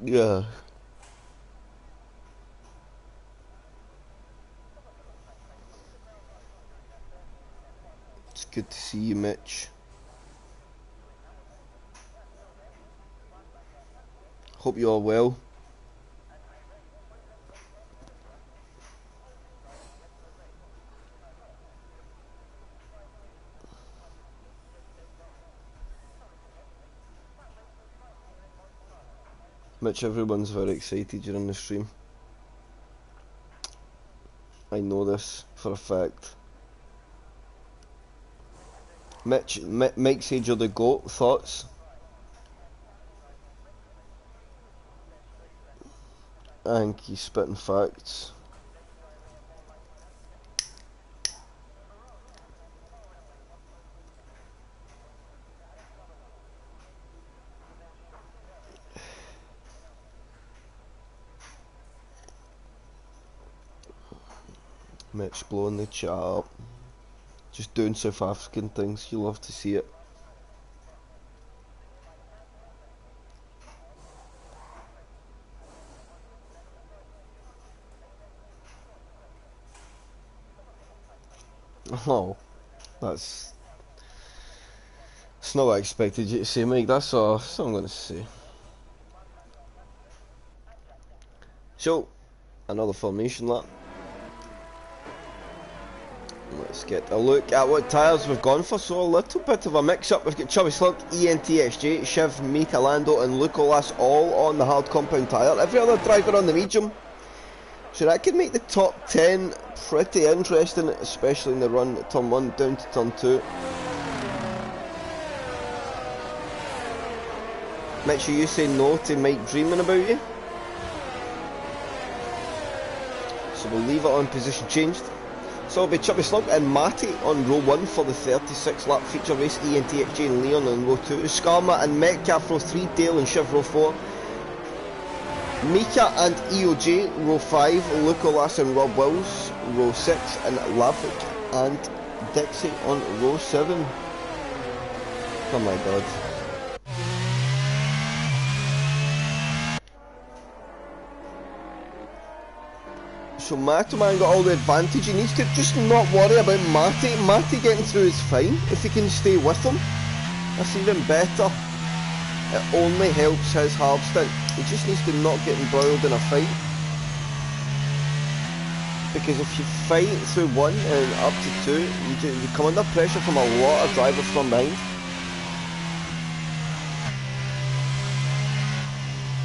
Yeah. It's good to see you, Mitch. Hope you're well. Mitch, everyone's very excited during the stream. I know this for a fact. Mitch, Mike said you're the GOAT. Thoughts? I think he's spitting facts. Mitch blowing the chat up. Just doing South African things. You love to see it. Oh, that's not what I expected you to say, Mike. That's all I'm going to say. So, another formation lap. Let's get a look at what tyres we've gone for. So a little bit of a mix-up. We've got Chubby Slug, ENTXJ, Shiv, Michelando and Lucolas all on the hard compound tyre. Every other driver on the medium. So that could make the top 10 pretty interesting, especially in the run turn 1 down to turn 2. Mitch, you say no to Mike dreaming about you? So we'll leave it on position changed. So it'll be Chubby Slug and Matty on row 1 for the 36 lap feature race, ENTXJ and Leon on row 2, Skarma and Metcalf row 3, Dale and Shiv row 4, Mika and EOJ, row 5, Lucolas and Rob Wills, row 6, and Lavik and Dixie on row 7. Oh my god. So Matoman got all the advantage. He needs to just not worry about Matty. Matty getting through is fine. If he can stay with him, that's even better. It only helps his half stint. He just needs to not get embroiled in a fight. Because if you fight through 1 and up to 2, you come under pressure from a lot of drivers from behind.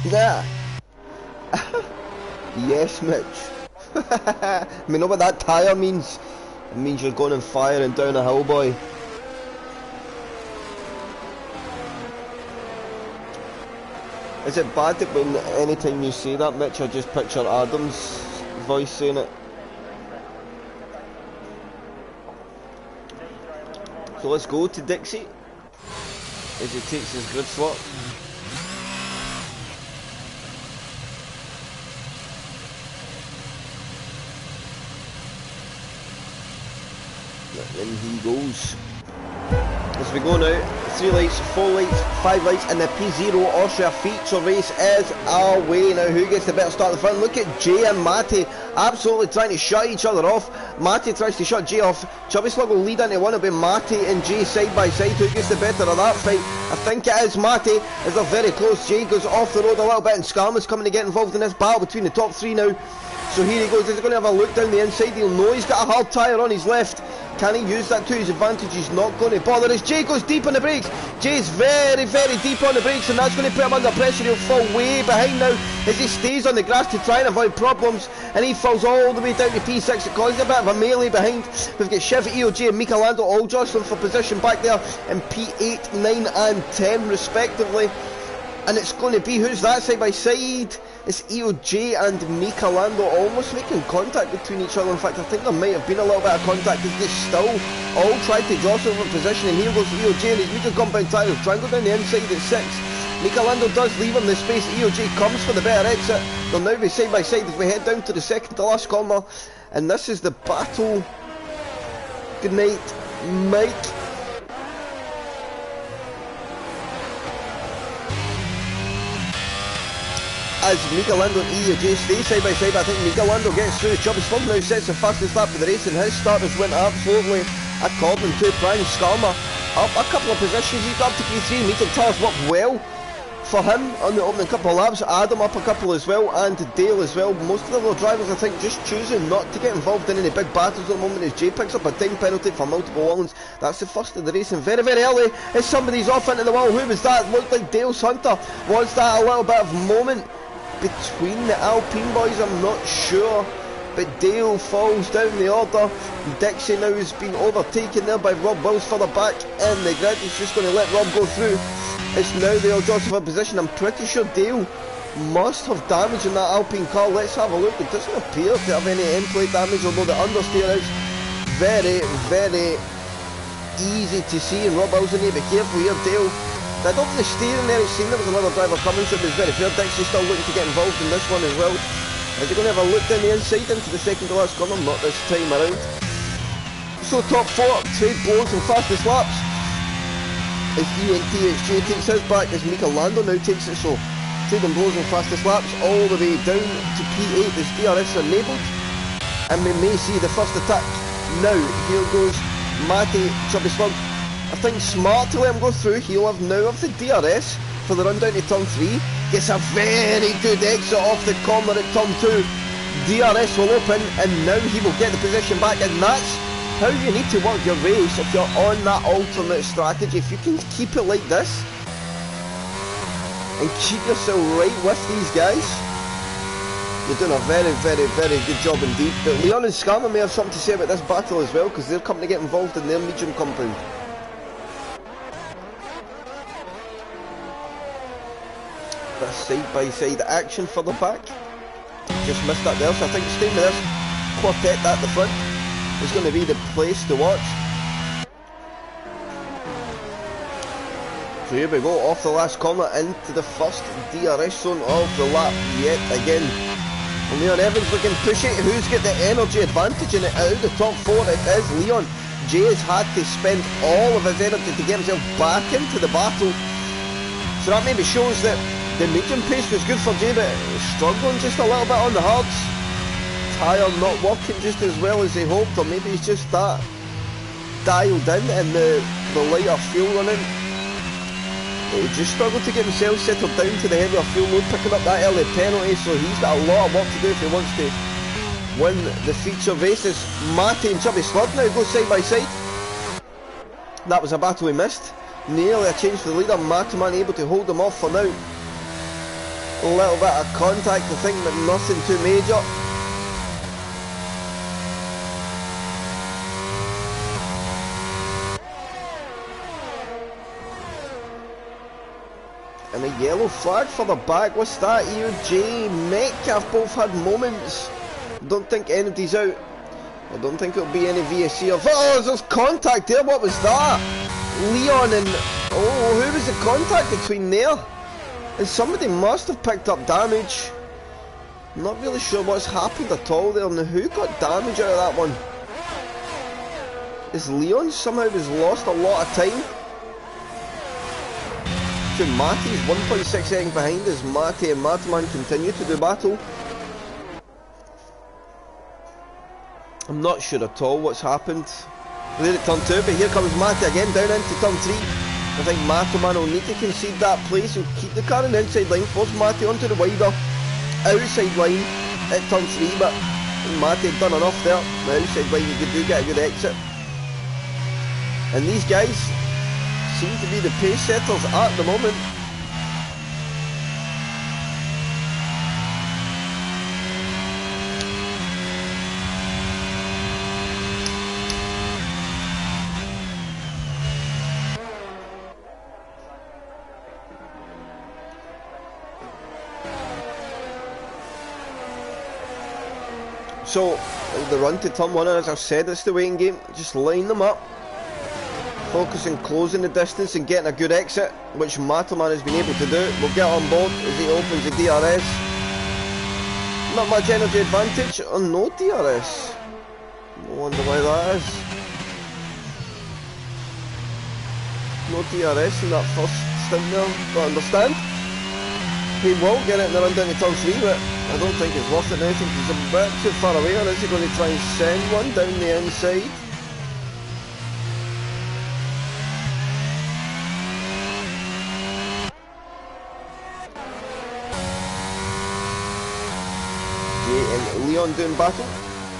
Yeah. Yes, Mitch. I mean, know what that tyre means? It means you're going on fire and down a hill, boy. Is it bad that when anytime you say that, Mitch, I just picture Adam's voice saying it? So let's go to Dixie as he takes his grid slot. And he goes. As we go now, 3 lights, 4 lights, 5 lights, and the P0 Austria feature race is away. Now who gets the better start at the front? Look at Jay and Matty absolutely trying to shut each other off. Matty tries to shut Jay off. Chubby Slug will lead into one. It'll be Matty and Jay side by side. Who gets the better of that fight? I think it is Matty, as they're very close. Jay goes off the road a little bit, and Scarman's coming to get involved in this battle between the top 3 now. So here he goes. He's going to have a look down the inside. He'll know he's got a hard tyre on his left. Can he use that to his advantage? He's not going to bother as Jay goes deep on the brakes. Jay's very, very deep on the brakes, and that's going to put him under pressure. He'll fall way behind now as he stays on the grass to try and avoid problems, and he falls all the way down to P6. It causes a bit of a melee behind. We've got Chev, EOJ and Mika Lando all jostling for position back there in P8, 9 and 10 respectively. And it's going to be, who's that side by side? It's EOJ and Mika Lando almost making contact between each other. In fact, I think there might have been a little bit of contact because they still all tried to jostle for position. And here goes EOJ and his Mika compound tyre trying to go down the inside at 6. Mika Lando does leave him the space. EOJ comes for the better exit. They'll now be side by side as we head down to the second to last corner. And this is the battle. Good night, Mike. As Mika Lando and EOJ stay side by side, I think Mika Lando gets through. Chubby Slug now sets the fastest lap of the race, and his starters went absolutely according to plan. Skarma up a couple of positions. He's up to P3. Meeting tires worked well for him on the opening couple of laps. Adam up a couple as well, and Dale as well. Most of the other drivers, I think, just choosing not to get involved in any big battles at the moment as Jay picks up a time penalty for multiple wallings. That's the first of the race, and very, very early as somebody's off into the wall. Who was that? Looked like Dale's Hunter. Was that a little bit of moment between the Alpine boys? I'm not sure, but Dale falls down the order. Dixie now has been overtaken there by Rob Wills further back in the grid. He's just going to let Rob go through. It's now the all jostle for position. I'm pretty sure Dale must have damage in that Alpine car. Let's have a look. It doesn't appear to have any end plate damage, although the understeer is very, very easy to see, and Rob Wills need to be careful here. Dale, I don't think the steering there, it seemed there was another driver coming, so it was very fair. Dixie's still looking to get involved in this one as well. Is he going to have a look down the inside into the second to last corner? Not this time around. So top 4, trade blows and fastest laps. As ENTHJ takes his back, as Mika Lando now takes it, so trade and blows and fastest laps all the way down to P8 as DRS are enabled. And we may see the first attack now. Here goes Matty, Chubby Slug. I think smart to let him go through. He'll have now have the DRS for the run down to turn 3. Gets a very good exit off the corner at turn 2. DRS will open, and now he will get the position back, and that's how you need to work your race if you're on that alternate strategy. If you can keep it like this and keep yourself right with these guys, you're doing a very, very, very good job indeed. But Leon and Skarma may have something to say about this battle as well, because they're coming to get involved in their medium compound. That side-by-side action further back. Just missed that there, so I think staying with this quartet at the front is going to be the place to watch. So here we go, off the last corner into the first DRS zone of the lap yet again. And Leon Evans looking pushy. Who's got the energy advantage in it? Out of the top four, it is Leon. Jay has had to spend all of his energy to get himself back into the battle. So that maybe shows that the medium pace was good for Jay, but struggling just a little bit on the hards. Tyre not working just as well as he hoped, or maybe he's just that dialed in and the lighter fuel running. He just struggled to get himself settled down to the heavier fuel load, picking up that early penalty, so he's got a lot of work to do if he wants to win the feature races. Matty and Chubby Slud now go side by side. That was a battle he missed. Nearly a change for the leader. Mataman able to hold him off for now. A little bit of contact, I think, but nothing too major. And a yellow flag for the back. What's that? EOJ, Metcalf both had moments. Don't think anybody's out. I don't think it'll be any VSC of. Oh, there's contact there. What was that? Leon and. Oh, who was the contact between there? And somebody must have picked up damage. I'm not really sure what's happened at all there. Now, who got damage out of that one? Is Leon somehow has lost a lot of time? Matty's 1.6 seconds behind as Matty and Mataman continue to do battle. I'm not sure at all what's happened. There at turn 2, but here comes Matty again down into turn 3. I think Mataman will need to concede that place. He'll keep the car on the inside line, force Matty onto the wider outside line at turn 3, but Matty had done enough there. The outside line, you do get a good exit. And these guys seem to be the pace setters at the moment. So, the run to turn 1, as I've said, it's the waiting game. Just line them up. Focusing closing the distance and getting a good exit, which Mataman has been able to do. We'll get on board as he opens the DRS. Not much energy advantage, or no DRS. No wonder why that is. No DRS in that first stint there, don't understand. He will get it in the run down to turn 3, but I don't think it's worth it now. I think he's a bit too far away, or is he going to try and send one down the inside? Leon doing battle.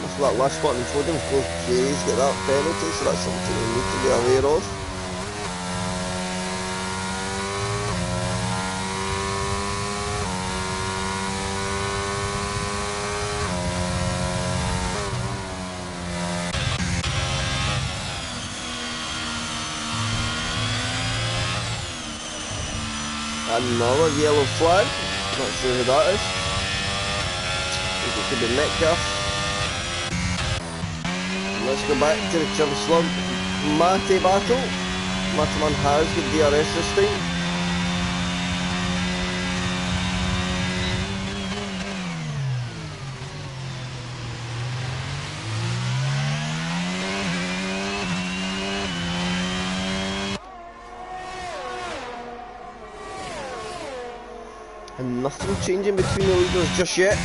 After that last spot in the podium, of course, Jay's get that penalty, so that's something we need to be aware of. Another yellow flag. Not sure who that is. It could be Metcalf. Let's go back to the Chubby Slug Matty battle. Mataman has got DRS this time. And nothing changing between the leaders just yet.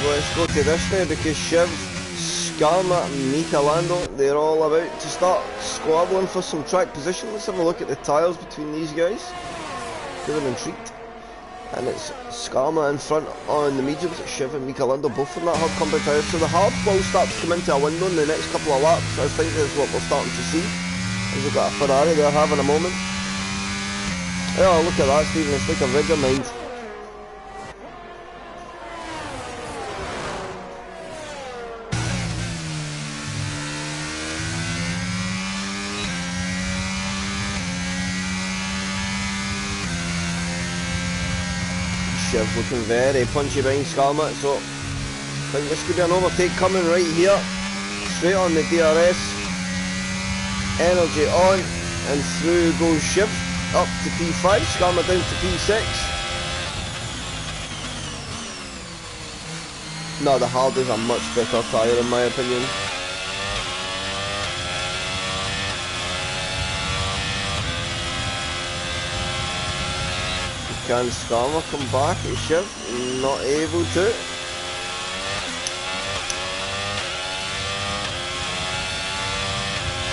Let's go to this now, because Shiv, Skarma and Michelando, they're all about to start squabbling for some track position. Let's have a look at the tyres between these guys. Give them a treat. And it's Skarma in front on the mediums, Shiv and Michelando both in that hard compound tyre. So the hard will start to come into a window in the next couple of laps. I think that's what we're starting to see. As we've got a Ferrari there having a moment. Oh, look at that, Stephen, it's like a rigor mind. Shiv looking very punchy behind Skarma, so I think this could be an overtake coming right here. Straight on the DRS. Energy on, and through goes Shiv. up to P5, Skarma down to P6. No, the hard is a much better tyre in my opinion. Can Skarma come back at Shiv? Not able to.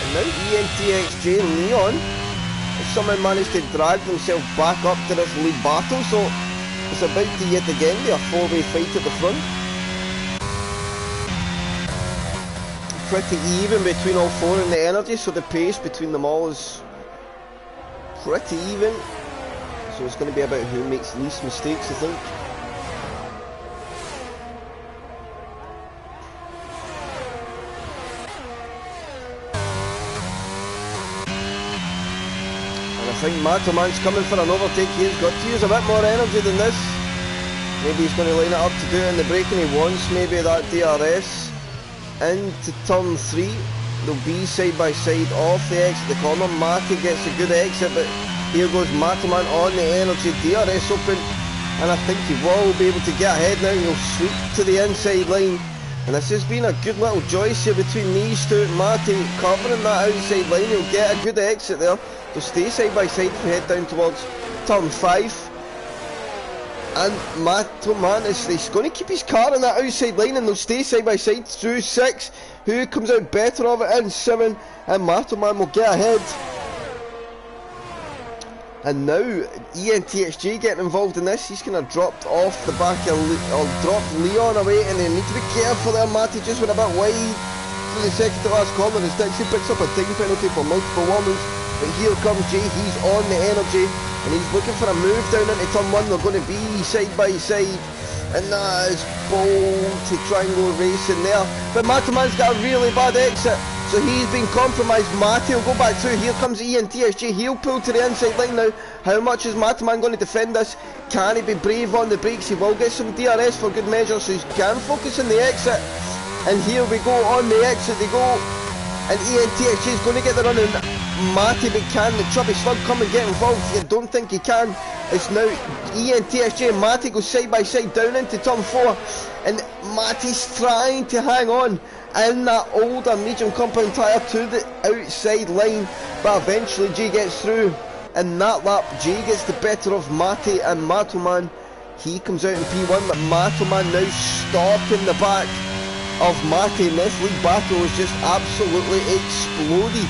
And now ENTXJ and Leon have somehow managed to drag themselves back up to this lead battle, so it's about to yet again be a four-way fight at the front. Pretty even between all four in the energy, so the pace between them all is pretty even. So it's going to be about who makes least mistakes, I think. And I think Matoman's coming for an overtake. He's got to use a bit more energy than this. Maybe he's going to line it up to do it in the braking he wants. Maybe that DRS into turn 3. They'll be side by side off the exit of the corner. Mati gets a good exit, but here goes Matoman on the energy, DRS open, and I think he will be able to get ahead now. He'll sweep to the inside line, and this has been a good little joyce here between these two. Mati covering that outside line, he'll get a good exit there. They'll stay side by side and head down towards turn 5. And Matoman he's going to keep his car on that outside line, and they'll stay side by side through 6. Who comes out better of it in 7, and Matoman will get ahead. And now ENTXJ getting involved in this. He's kind of dropped off the back of dropped Leon away, and they need to be careful there. Mati just went a bit wide through the second to last corner as Dixie picks up a time penalty for multiple warnings. But here comes Jay, he's on the energy, and he's looking for a move down into turn 1. They're going to be side by side, and that is bold to triangle racing there. But Matoman's got a really bad exit, so he's been compromised. Mati will go back through. Here comes ENTXJ. He'll pull to the inside line now. How much is Matoman going to defend this? Can he be brave on the brakes? He will get some DRS for good measure, so he can focus on the exit. And here we go on the exit. They go, and ENTXJ is going to get the run in. Mati, but can the Chubby Slug come and get involved? You don't think he can. It's now ENTXJ and Mati go side by side down into turn 4, and Mati's trying to hang on in that older medium compound tyre to the outside line, but eventually Jay gets through. In that lap, Jay gets the better of Mati, and Matoman, he comes out in P1, but Matoman now stopping the back of Mati, and this league battle has just absolutely exploded.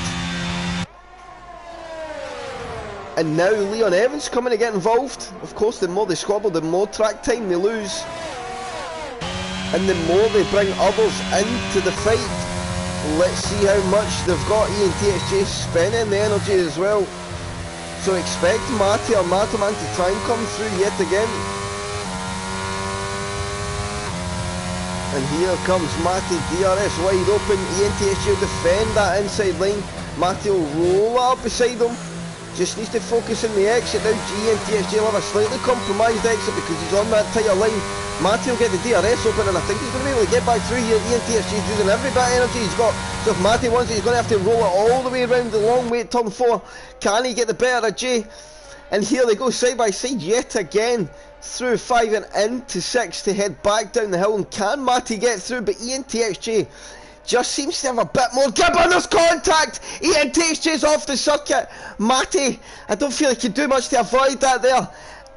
And now Leon Evans coming to get involved. Of course, the more they squabble, the more track time they lose, and the more they bring others into the fight. Let's see how much they've got. ENTXJ spending the energy as well, so expect Mati or Matoman to try and come through yet again. And here comes Mati, DRS wide open. ENTXJ will defend that inside line. Mati will roll up beside him. Just needs to focus on the exit now. ENTXJ will have a slightly compromised exit because he's on that tighter line. Mati will get the DRS open, and I think he's going to be able to get back through here. ENTXJ is using every bit of energy he's got, so if Mati wants it, he's going to have to roll it all the way around the long way at turn 4. Can he get the better of Jay? And here they go side by side yet again through 5 and into 6 to head back down the hill. And can Mati get through? But ENTXJ just seems to have a bit more grip, and there's contact. ENTXJ's off the circuit. Mati, I don't feel he can do much to avoid that there.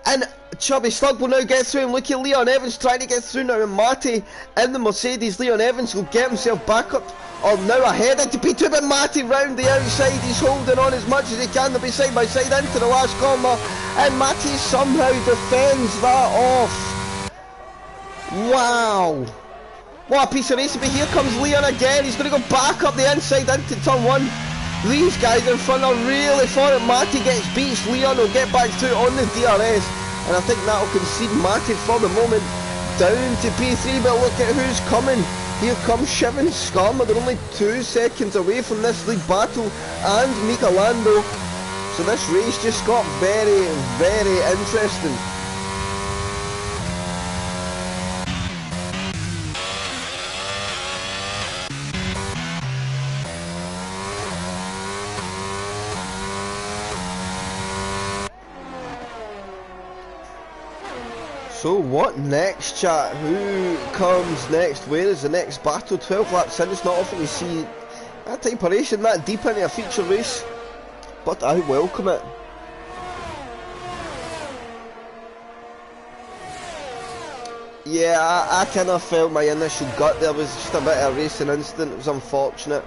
And Chubby Slug will now get through, and look at Leon Evans trying to get through now, and Mati in the Mercedes. Leon Evans will get himself back up, or now ahead into P2, but Mati round the outside. He's holding on as much as he can. They'll be side by side into the last corner, and Mati somehow defends that off. Wow. What a piece of racing. But here comes Leon again. He's going to go back up the inside into turn 1. These guys in front are really for it. Mati gets beat. Leon will get back through on the DRS, and I think that will concede Mati for the moment down to P3. But look at who's coming. Here comes Shiv and Skarma. They're only 2 seconds away from this league battle, and Mika Lando. So this race just got very, very interesting. So what next, chat? Who comes next? Where is the next battle? 12 laps in, it's not often you see that type of racing that deep into a feature race, but I welcome it. Yeah, I kind of felt my initial gut there was just a bit of a racing instant. It was unfortunate.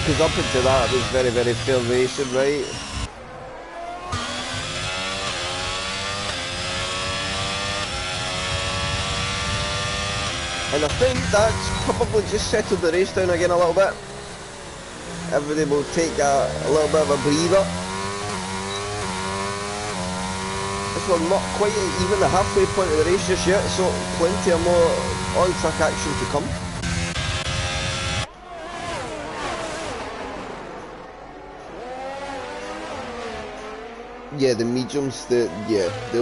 Because up until that it was very, very fair racing, right? And I think that's probably just settled the race down again a little bit. Everybody will take a little bit of a breather. As we're not quite even the halfway point of the race just yet, so plenty of more on-track action to come. Yeah, the mediums, they'll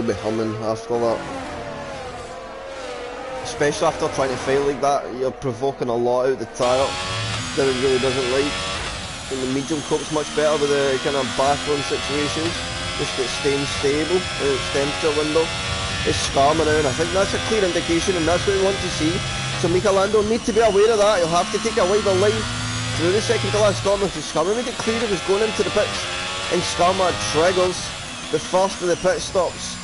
be humming after that. Especially after trying to fail like that, you're provoking a lot out the tyre that it really doesn't like. And the medium copes much better with the kind of background situations. Just get staying stable in its temperature window. It's Skarma now, and I think that's a clear indication, and that's what we want to see. So Michelando need to be aware of that. He'll have to take a wider line through the second to last corner, because Skarma made it clear he was going into the pits, and Skarma triggers the first of the pit stops.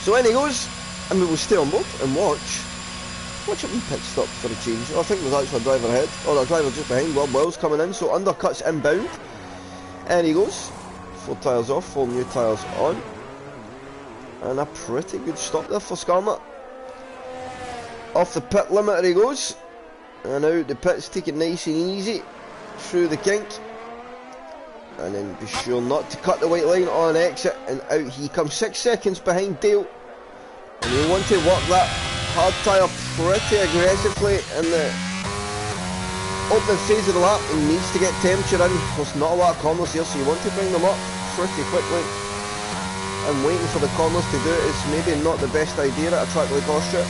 So in he goes, and we will stay on board and watch a wee pit stop for a change. I think there's actually a driver ahead, or a driver just behind. Wells coming in, so undercuts inbound. And he goes. 4 tyres off, 4 new tyres on. And a pretty good stop there for Skarma. Off the pit limiter he goes. And out the pits, take it nice and easy. Through the kink. And then be sure not to cut the white line on exit. And out he comes, 6 seconds behind Dale. And you want to work that hard tyre pretty aggressively in the opening phase of the lap. He needs to get temperature in. There's not a lot of corners here, so you want to bring them up pretty quickly. And waiting for the corners to do it is maybe not the best idea at a track like Austria.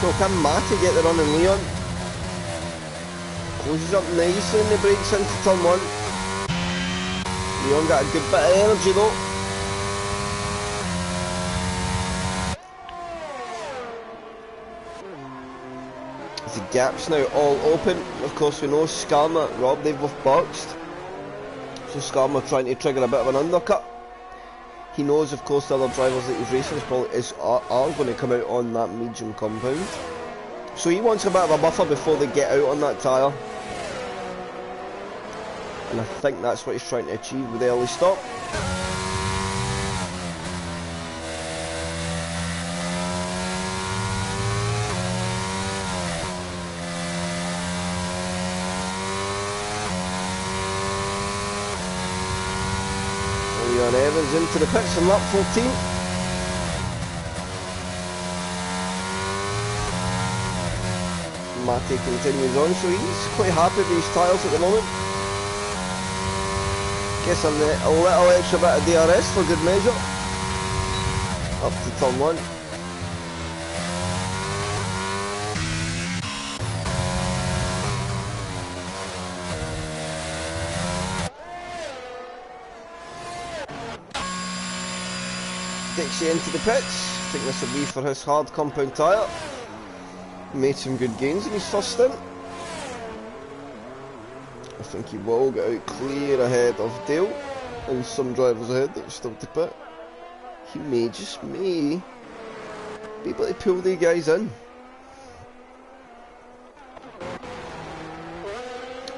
So can Matty get the run in Leon? Closes up nicely and the brakes into turn 1. Leon got a good bit of energy though. The gap's now all open. Of course we know Skarma, Rob, they've both boxed. So Skarma trying to trigger a bit of an undercut. He knows, of course, the other drivers that he's racing are going to come out on that medium compound. So he wants a bit of a buffer before they get out on that tyre. And I think that's what he's trying to achieve with the early stop. Leon Evans into the pits in lap 14. Matty continues on, so he's quite happy with his tyres at the moment. Guess a little extra bit of DRS for good measure. Up to turn 1. Dixie into the pits. I think this will be for his hard compound tyre. Made some good gains in his first stint. I think he will get out clear ahead of Dale and some drivers ahead that are still to pit. He may, just may, be able to pull these guys in.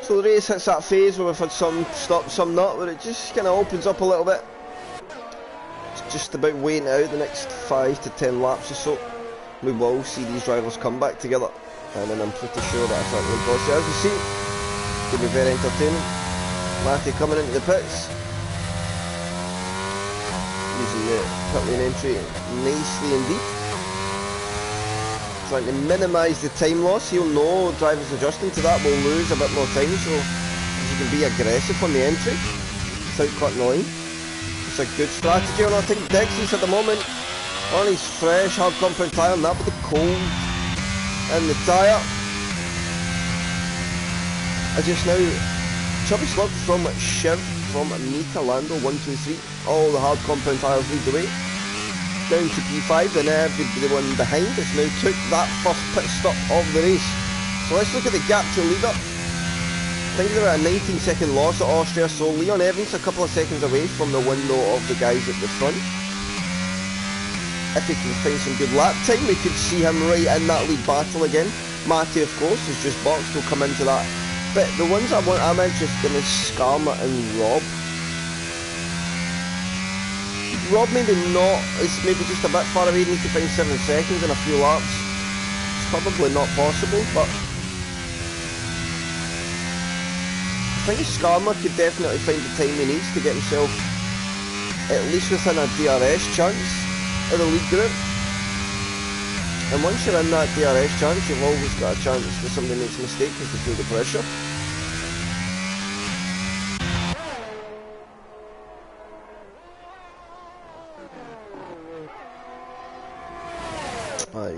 So the race hits that phase where we've had some stop, some not, where it just kind of opens up a little bit. It's just about waiting out the next 5 to 10 laps or so. We will see these drivers come back together, and then I'm pretty sure that I will go. So as we see, it could be very entertaining. Matty coming into the pits, using the pit lane entry nicely indeed. trying to minimise the time loss. He'll know drivers adjusting to that will lose a bit more time, so he can be aggressive on the entry without cutting the line. It's a good strategy, and I think Dexys at the moment on his fresh hard compound tyre, and that with the cold in the tyre. I just now Chubby Slug from Shiv, from Michelando 123. All the hard compound tyres lead the way. Down to P5, and everybody one behind us now took that first pit stop of the race. So let's look at the gap to leader. I think they're at a 19-second loss at Austria, so Leon Evans a couple of seconds away from the window of the guys at the front. If he can find some good lap time, we could see him right in that lead battle again. Matty, of course, is just boxed, we'll come into that. But the ones I'm interested in is Skarma and Rob. Rob maybe not, it's maybe just a bit far away, need to find 7 seconds in a few laps. It's probably not possible, but I think Skarma could definitely find the time he needs to get himself at least within a DRS chance of the lead group. And once you're in that DRS chance, you've always got a chance that somebody makes a mistake because they feel the pressure.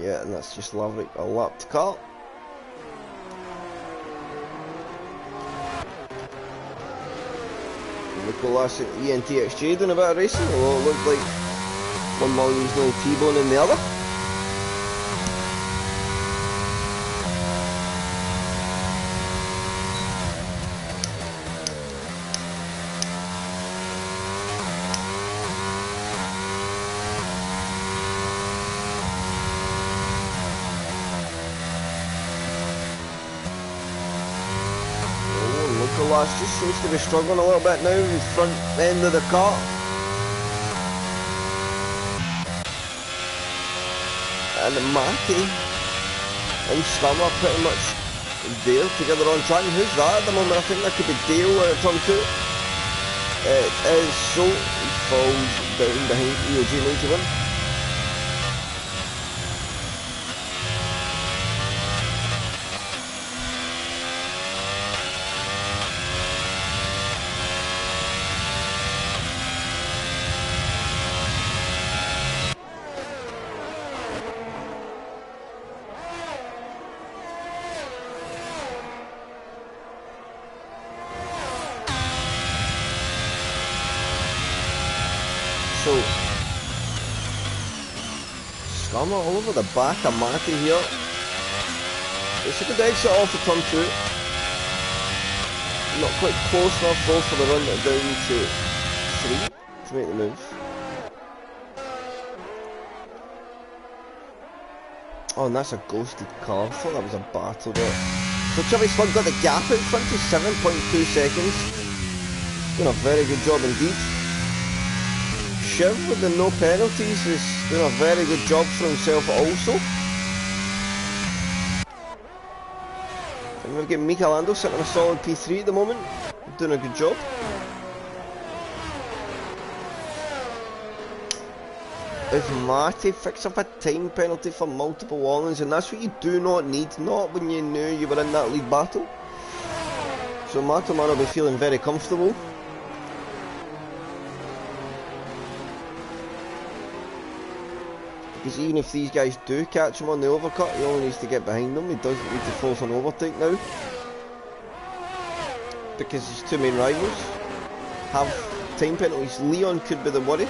Yeah, and that's just lovely. A lapped car. Nicolas at ENTXJ doing a bit of racing, although it looked like one Williams nearly T-boning the other. Just seems to be struggling a little bit now in front end of the car. And Matty and Skarma are pretty much there together on track. And who's that at the moment? I think that could be Dale at turn 2. It is so. He falls down behind EOG 91. So, Skarma all over the back of Matty here. It's a good exit off of turn 2. Not quite close enough though for the run down to 3 to make the move. Oh, and that's a ghosted car. I thought that was a battle there. So Chubby Slug got the gap in front to 7.2 seconds. Doing a very good job indeed. Shiv with the no penalties is doing a very good job for himself also. And we've got Michelando sitting on a solid P3 at the moment, doing a good job. If Matty picks up a time penalty for multiple warnings, and that's what you do not need, not when you knew you were in that lead battle. So Matty will be feeling very comfortable. Because even if these guys do catch him on the overcut, he only needs to get behind them. He doesn't need to force an overtake now. Because his two main rivals have time penalties. Leon could be the worry,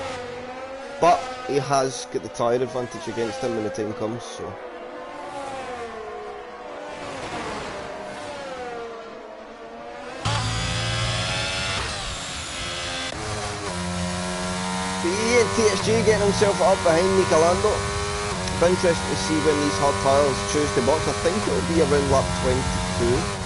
but he has got the tyre advantage against him when the time comes, so. TSG getting himself up behind Michelando. It's interesting to see when these hard tyres choose to box. I think it will be around lap 22.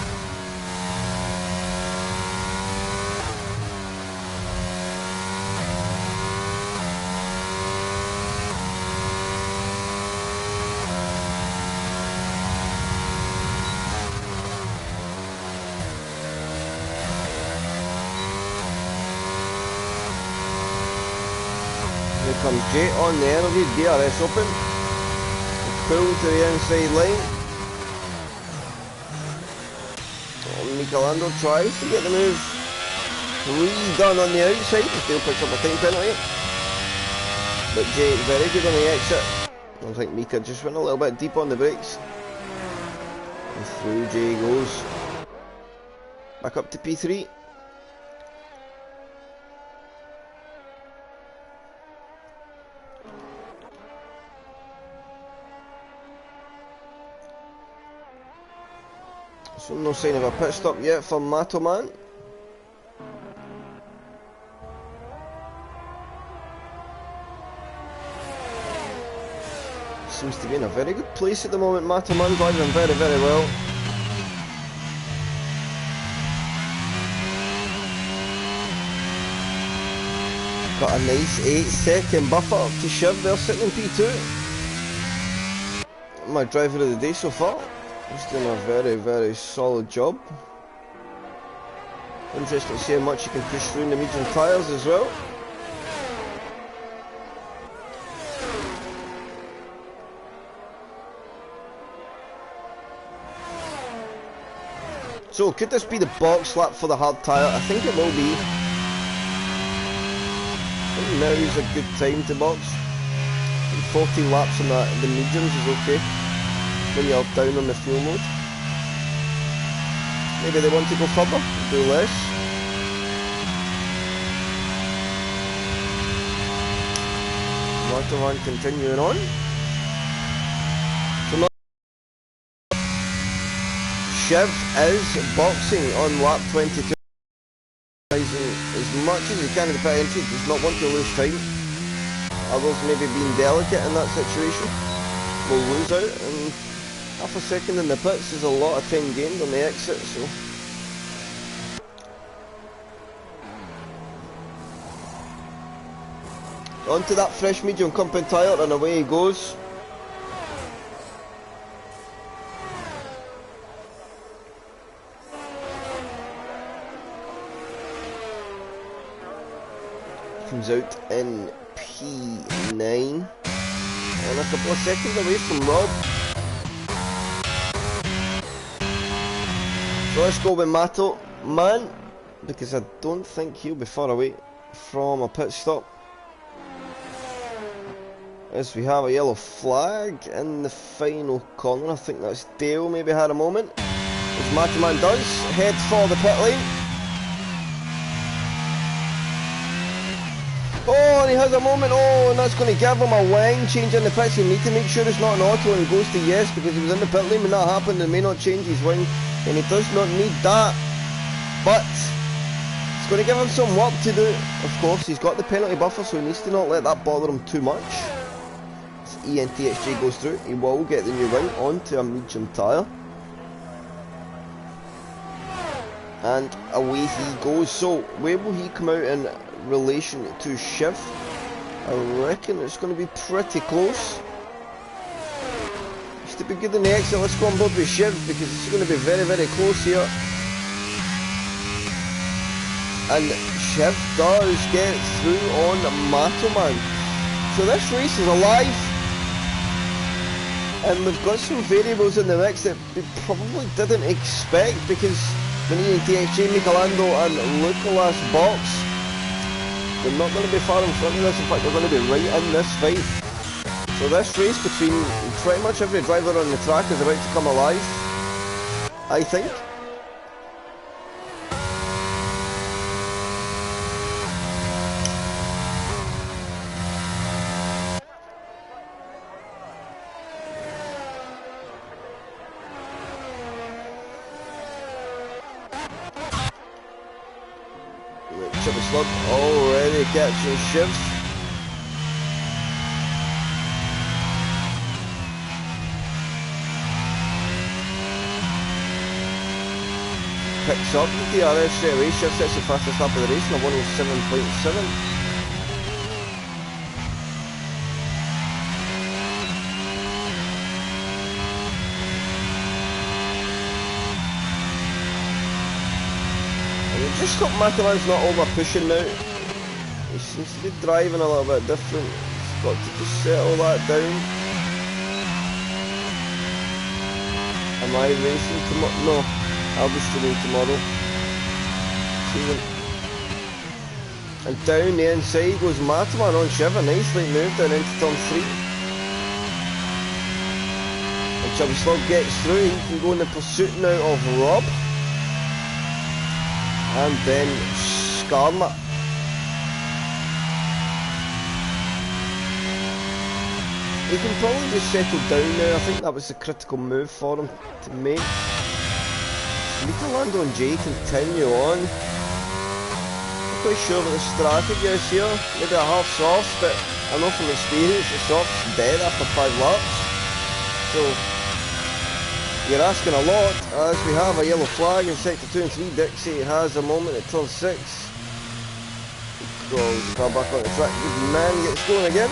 Here comes Jay on the energy, DRS open. pull to the inside line. Michelangelo tries to get the move redone on the outside. Still picks up a time penalty. But Jay very good on the exit. I think Mika just went a little bit deep on the brakes. And through Jay goes. Back up to P3. So no sign of a pit stop yet for Matoman. Seems to be in a very good place at the moment. Matoman driving very, very well. Got a nice 8-second buffer up to Shiv there, sitting in P2. My driver of the day so far. He's doing a very, very solid job. Interesting to see how much he can push through in the medium tyres as well. So, could this be the box lap for the hard tyre? I think it will be. I think now is a good time to box. 14 laps on the mediums is okay when you're down on the fuel load. Maybe they want to go further, do less. Matoman continuing on. So now Shiv is boxing on lap 22. As much as he can in the pit entry, does not want to lose time. Others maybe being delicate in that situation will lose out, and half a second in the pits is a lot of time gained on the exit, so onto that fresh medium company tyre and away he goes. Comes out in P9 and a couple of seconds away from Rob. So let's go with Mato Man, because I don't think he'll be far away from a pit stop. As we have a yellow flag in the final corner. I think that's Dale maybe had a moment. As Mato Man does, heads for the pit lane. Oh, and he has a moment. Oh, and that's going to give him a wing change in the pits. You need to make sure it's not an auto, and he goes to yes, because he was in the pit lane when that happened and may not change his wing, and he does not need that. But it's going to give him some work to do. Of course, he's got the penalty buffer, so he needs to not let that bother him too much. As ENTXJ goes through, he will get the new wing onto a medium tyre. And away he goes. So where will he come out in relation to Shiv? I reckon it's going to be pretty close. Just to be good in the exit, let's go on board with Shiv, because it's going to be very, very close here. And Shiv does get through on Matoman. So this race is alive, and we've got some variables in the mix that we probably didn't expect, because when ENTXJ, Michelangelo and Lucalas box, they're not going to be far in front of us. In fact, they're going to be right in this fight. So this race between pretty much every driver on the track is about to come alive, I think. Chipper Slug already catching Shiv. Picks up the DRS straight away. Shiv sets the fastest lap of the race in a 107.7. Just hope Mataman's not over pushing now. He seems to be driving a little bit different. He's got to just settle that down. Am I racing tomorrow? No, I'll be streaming tomorrow. See. And down the inside goes Mataman on Shiva, nicely moved down into turn 3. And Chubby Slug gets through, he can go in the pursuit now of Rob. And then Scarlet. He can probably just settle down now. I think that was the critical move for him to make. Lando and Jay continue on. Not quite sure what the strategy is here. Maybe a half soft, but I know from experience the soft's dead after 5 laps. So you're asking a lot, as we have a yellow flag in sector 2 and 3. Dixie has a moment at turn 6. He goes the car back on the track. Good man gets going again.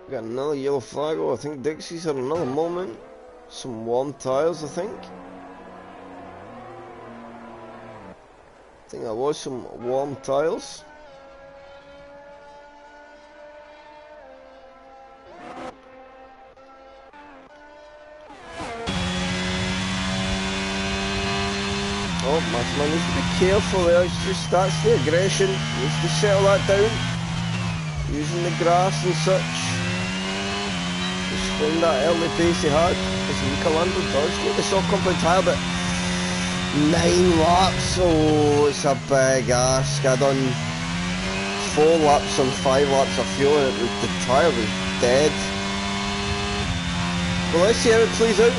Got another yellow flag. Oh, I think Dixie's had another moment. Some warm tyres, I think. I think that was some warm tyres. Oh, Matsman needs to be careful there. It's just that's the aggression. He needs to settle that down. Using the grass and such. From that early pace he had, as Lando does get the soft compound tyre, but 9 laps, oh, it's a big ask. I done 4 laps on 5 laps of fuel and the tyre was dead. Well, let's see how it plays out.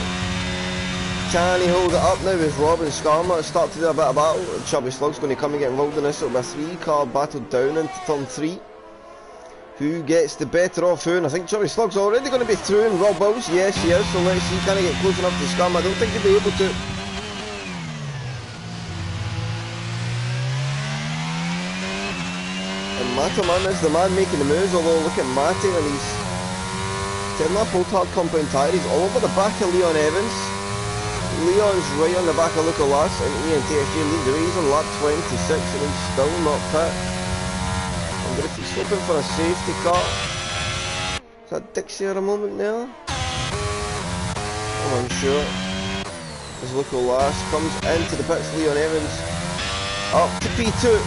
Can he hold it up now with Rob and Skarma? Start to do a bit of battle. Chubby Slug's going to come and get involved in this. It'll be a 3-car battle down into turn 3. Who gets the better of who? And I think Chubby Slug's already going to be through, and Rob Wills, yes he is, so let's see, can he get close enough to Scum? I don't think he'll be able to. And Mataman is the man making the moves, although look at Matty and he's turning up old hard compound tyre. He's all over the back of Leon Evans. Leon's right on the back of Luca Lass, and Ian TSG lead the race on lap 26, and he's still not pit. If he's hoping for a safety car. Is that Dixie at a moment now? I'm unsure. As Local Last comes into the pits, Leon Evans up to P2.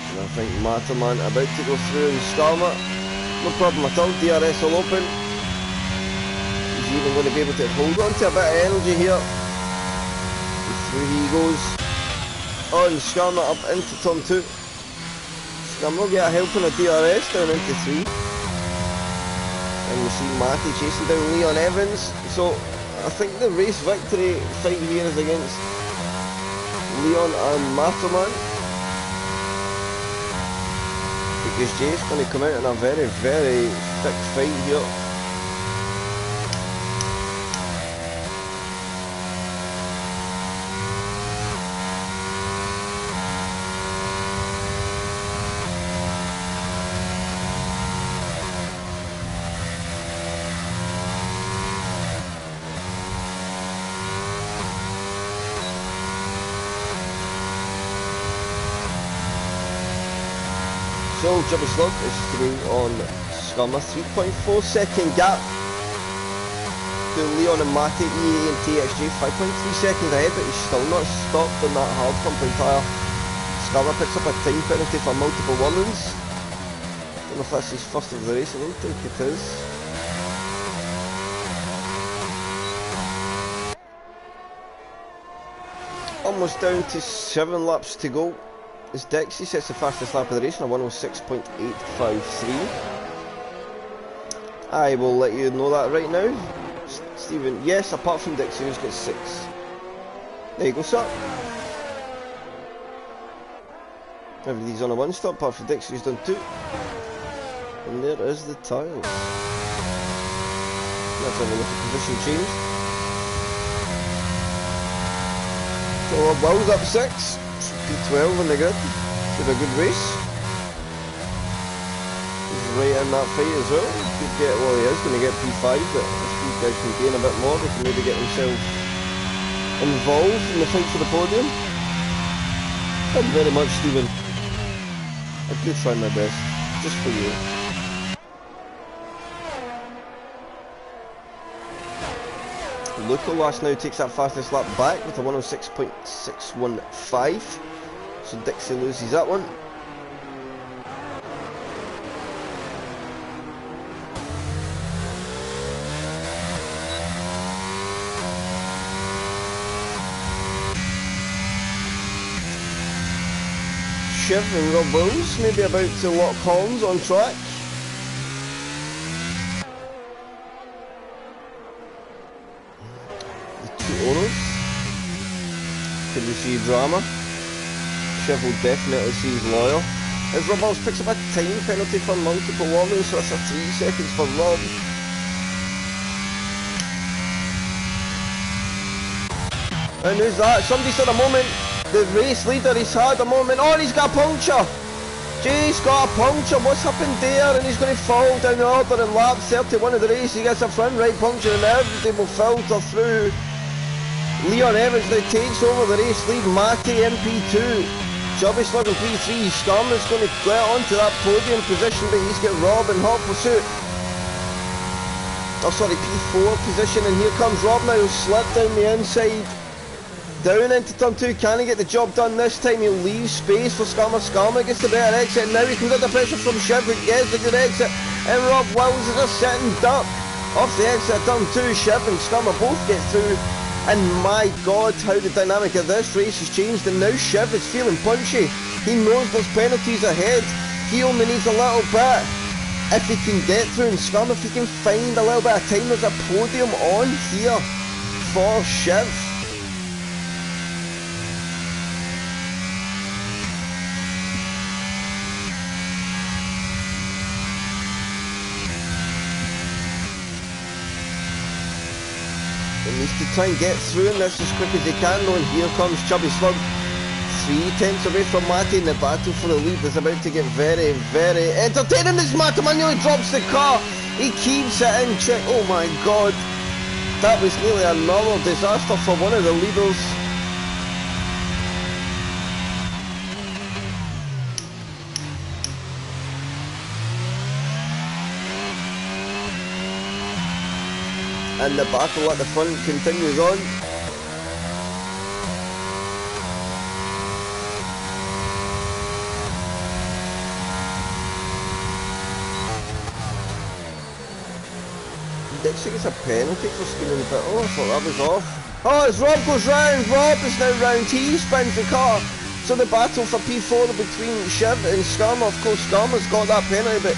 And I think Mataman about to go through and Skarma. No problem at all, DRS will open. He's even going to be able to hold on to a bit of energy here. Through he goes. Oh, and Skarma up into turn 2. Skarma will get a help on a DRS down into 3. And we see Matty chasing down Leon Evans. So I think the race victory fight here is against Leon and Mataman. Because Jay's going to come out in a very, very thick fight here. So Chubby Slug is through on Skarma, 3.4 second gap to Leon and Matty, EA and TXJ, 5.3 seconds ahead, but he's still not stopped on that hard compound tyre. Skarma picks up a time penalty for multiple whirlings. Don't know if that's his first of the race, I don't think it is. Almost down to 7 laps to go. As Dixie sets the fastest lap of the race on a 106.853. I will let you know that right now. Stephen, yes, apart from Dixie who's got 6. There you go, sir. Everybody's on a 1 stop apart from Dixie who's done 2. And there is the tiles. Let's have a look at position change. So Will's up 6. P12 on the grid. Should be a good race. He's right in that fight as well. Could get, well, he is going to get P5, but if these guys can gain a bit more, they can maybe get themselves involved in the fight for the podium. Thank you very much, Stephen. I did try my best, just for you. Luco last now takes that fastest lap back with a 106.615. So Dixie loses that one. Shiv and Rob Wills maybe about to lock horns on track. The two owners. Could we see drama? Shiv will definitely see he's loyal. As Rob Wills picks up a time penalty for multiple warnings, so that's a 3 seconds for Rob. And who's that? Somebody said a moment. The race leader, he's had a moment. Oh, and he's got a puncture. Jay's got a puncture. What's happened there? And he's going to fall down the order in lap 31 of the race. He gets a front right puncture and everything will filter through. Leon Evans now takes over the race lead. Matty in P2. Chubby Slug in P3. Scum is going to get onto that podium position, but he's got Rob in hot pursuit. Oh, sorry, P4 position. And here comes Rob now. He'll slip down the inside. Down into turn 2, can he get the job done this time? He'll leave space for Skarma. Skarma gets the better exit. Now he comes under pressure from Shiv, who gets the good exit. And Rob Wills is a sitting duck off the exit of turn 2. Shiv and Skarma both get through. And my God, how the dynamic of this race has changed. And now Shiv is feeling punchy. He knows there's penalties ahead. He only needs a little bit. If he can get through, and Skarma, if he can find a little bit of time, there's a podium on here for Shiv. Needs to try and get through in this as quick as he can though, and here comes Chubby Slug. 3 tenths away from Matty, and the battle for the lead is about to get very, very entertaining as Matty nearly drops the car. He keeps it in check. Oh my God. That was nearly another disaster for one of the leaders. And the battle at the front continues on. Dixie gets a penalty for spinning the pit. Oh, I thought that was off. Oh, as Rob goes round, Rob is now round. He spins the car. So the battle for P4 between Shiv and Skarma. Of course, Skarma's got that penalty, but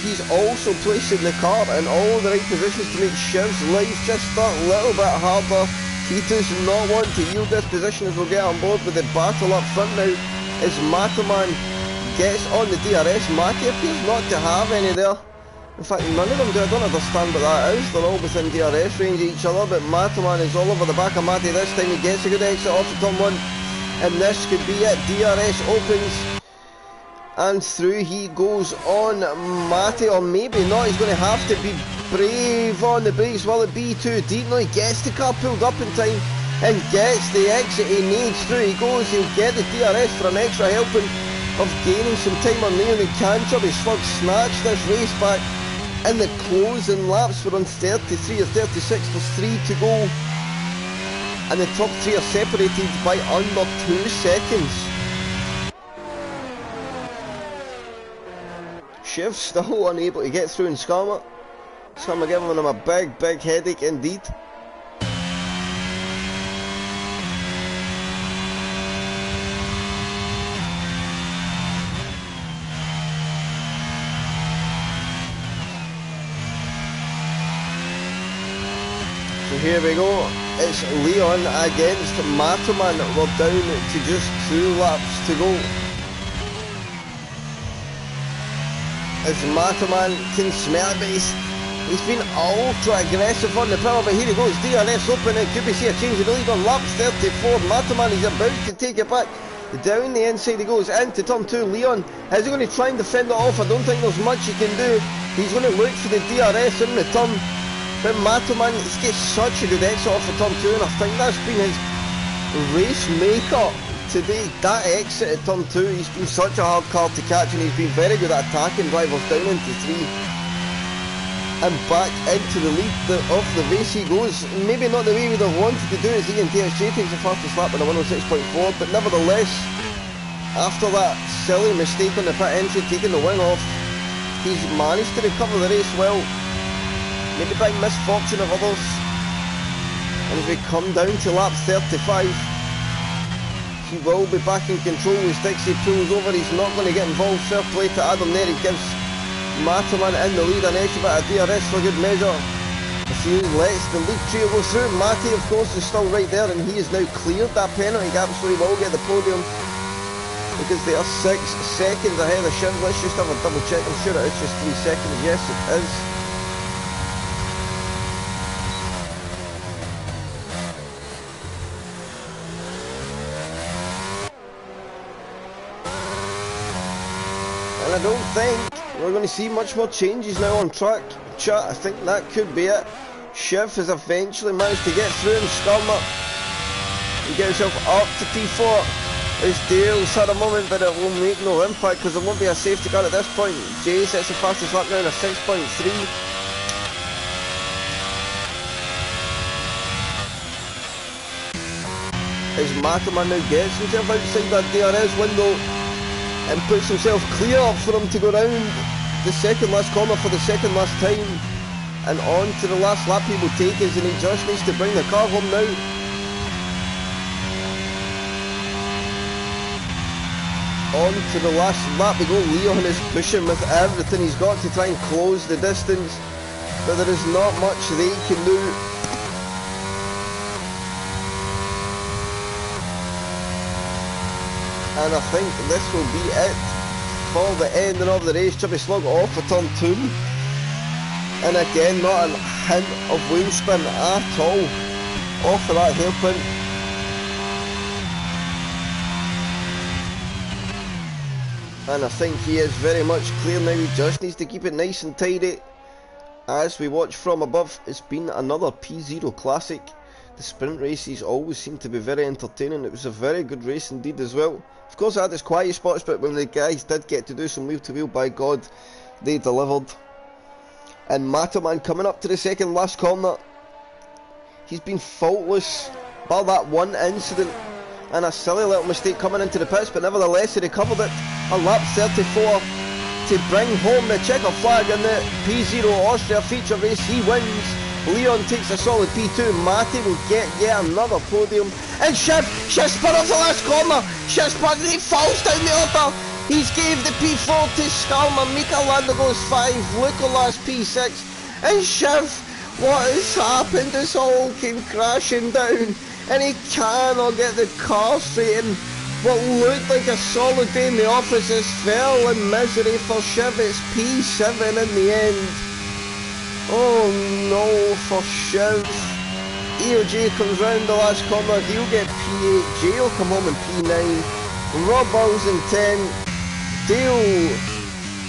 he's also placing the car in all the right positions to make Shiv's life just that little bit harder. He does not want to yield this position, as we'll get on board with the battle up front now as Mataman gets on the DRS. Matty appears not to have any there. In fact, none of them do. I don't understand what that is. They're all within DRS range of each other, but Mataman is all over the back of Matty this time. He gets a good exit off of turn 1, and this could be it. DRS opens. And through he goes on Matty, or maybe not. He's going to have to be brave on the brakes. Will it be too deep? No, he gets the car pulled up in time and gets the exit he needs. Through he goes. He'll get the DRS for an extra helping of gaining some time on Leon. He can Chubby Slug snatch this race back. In the closing laps, we're on 33 or 36. There's 3 to go. And the top 3 are separated by under 2 seconds. Shiv still unable to get through in Skarma. Skarma giving him a big, big headache indeed. So here we go. It's Leon against Mataman. We're down to just 2 laps to go. As Mataman can smell it, but He's been ultra aggressive on the power, but here he goes, DRS open, and could we see a change in the lead on lap 34. Mataman is about to take it back. Down the inside he goes, into turn 2. Leon, is he going to try and defend it off? I don't think there's much he can do. He's going to look for the DRS in the turn. But Mataman, he's got such a good exit off of turn 2, and I think that's been his race maker today. That exit at turn 2, he's been such a hard car to catch, and he's been very good at attacking drivers down into 3. And back into the lead of the race he goes. Maybe not the way we'd have wanted to do it, as Ian TSJ takes the fastest lap with a 106.4, but nevertheless, after that silly mistake on the pit entry, taking the wing off, he's managed to recover the race well. Maybe by misfortune of others. And as we come down to lap 35, he will be back in control as Dixie pulls over. He's not going to get involved. Fair play to Adam there. He gives Mataman in the lead, an extra bit of DRS for good measure. As he lets the lead trio go through. Matty, of course, is still right there, and he has now cleared that penalty gap, so he will get the podium because they are 6 seconds ahead of Shiv. Let's just have a double check. I'm sure it is just 3 seconds. Yes, it is. And I don't think we're going to see much more changes now on track. Chat, I think that could be it. Shiv has eventually managed to get through, and Skarma, he gets himself up to P4. As Dale's had a moment, but it will make no impact because there won't be a safety car at this point. Jay sets the fastest lap down, a 6.3. As Mataman now gets himself outside that DRS window and puts himself clear up for him to go round the second last corner for the second last time, and on to the last lap he will take us, and he just needs to bring the car home now. On to the last lap we go. Leon is pushing with everything he's got to try and close the distance, but there is not much they can do. And I think this will be it for the ending of the race. Chubby Slug off for turn 2. And again, not a hint of wheel spin at all off of that hairpin. And I think he is very much clear now. He just needs to keep it nice and tidy. As we watch from above, it's been another P0 Classic. The sprint races always seem to be very entertaining. It was a very good race indeed as well. Of course, I had its quiet spots, but when the guys did get to do some wheel to wheel, by God, they delivered. And Mataman coming up to the second last corner. He's been faultless, bar that one incident and a silly little mistake coming into the pits, but nevertheless he recovered it on lap 34 to bring home the checker flag in the P0 Austria feature race. He wins. Leon takes a solid P2. Matty will get yet another podium. And Shiv spun off the last corner. Shiv spun, he falls down the upper. He's gave the P4 to Skarma. Mika Landa goes 5. Luca last P6. And Shiv, what has happened? This all came crashing down, and he cannot get the car straight in. What looked like a solid day in the office has fell in misery for Shiv. It's P7 in the end. Oh no for Shiv. EOJ comes round the last corner, he'll get P8, Jay will come home in P9, Rob Bowles in 10, Dale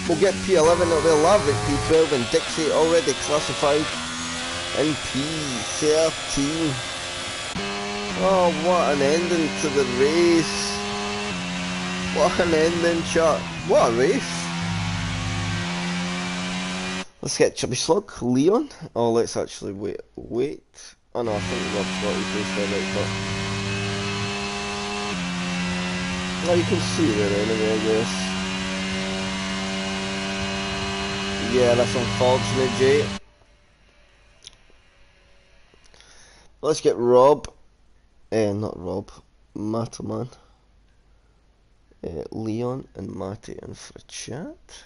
will get P11, it'll be Laverick P12, and Dixie already classified in P13. Oh, what an ending to the race. What an ending, chat. What a race. Let's get Chubby Slug, Leon. Oh, let's actually wait. Oh no, I think Rob's got his race there, right, but... Oh, you can see there anyway, I guess. Yeah, that's unfortunate, Jay. Let's get Rob. Not Rob. Mataman. Leon and Matty in for a chat.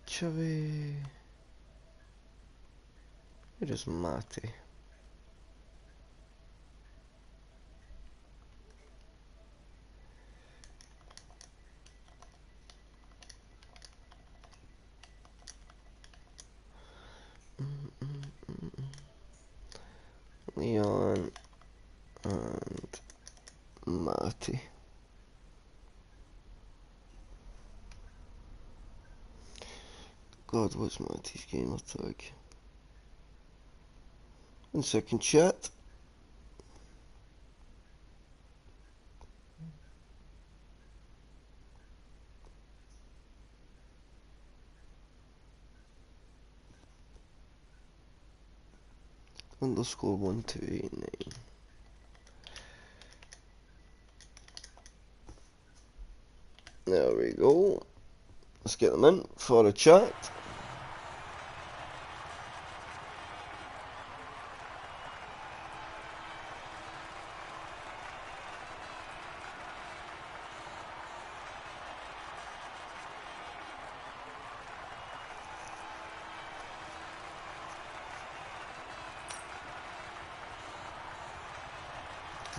Chubby. Where is Matty? Leon and Matty. God, what's Matty's gamer tag? 1 second, chat. Underscore 1289. There we go. Let's get them in for a chat.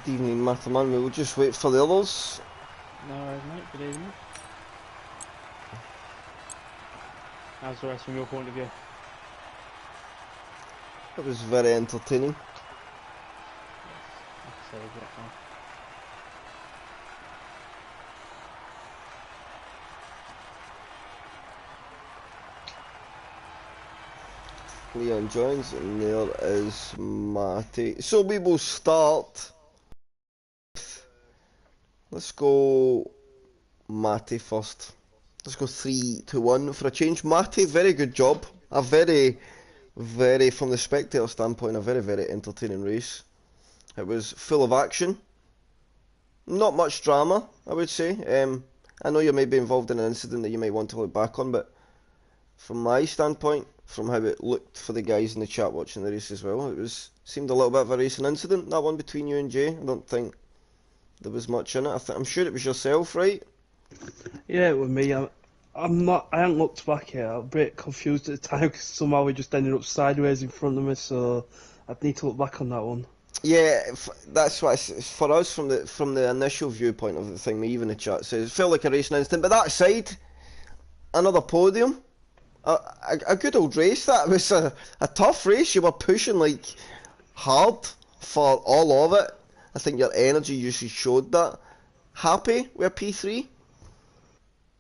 Good evening, Matterman. We will just wait for the others. No worries, mate. Good evening. How's the rest from your point of view? It was very entertaining. Yes, like I say, Leon joins, and there is Matty. So we will start. Let's go Matty first. Let's go 3, 2, 1 for a change. Matty, very good job. A very, from the spectator standpoint, a very entertaining race. It was full of action. Not much drama, I would say. I know you may be involved in an incident that you may want to look back on, but from my standpoint, from how it looked for the guys in the chat watching the race as well, seemed a little bit of a racing incident, that one between you and Jay. I don't think there was much in it. I'm sure it was yourself, right? Yeah, it was me. I'm not. I haven't looked back yet. I'm a bit confused at the time because somehow we just ended up sideways in front of me. So I'd need to look back on that one. Yeah, that's what for us from the initial viewpoint of the thing. Me even the chat says it felt like a racing incident. But that aside, another podium, a good old race. That was a tough race. You were pushing like hard for all of it. I think your energy usually showed that. Happy with P3?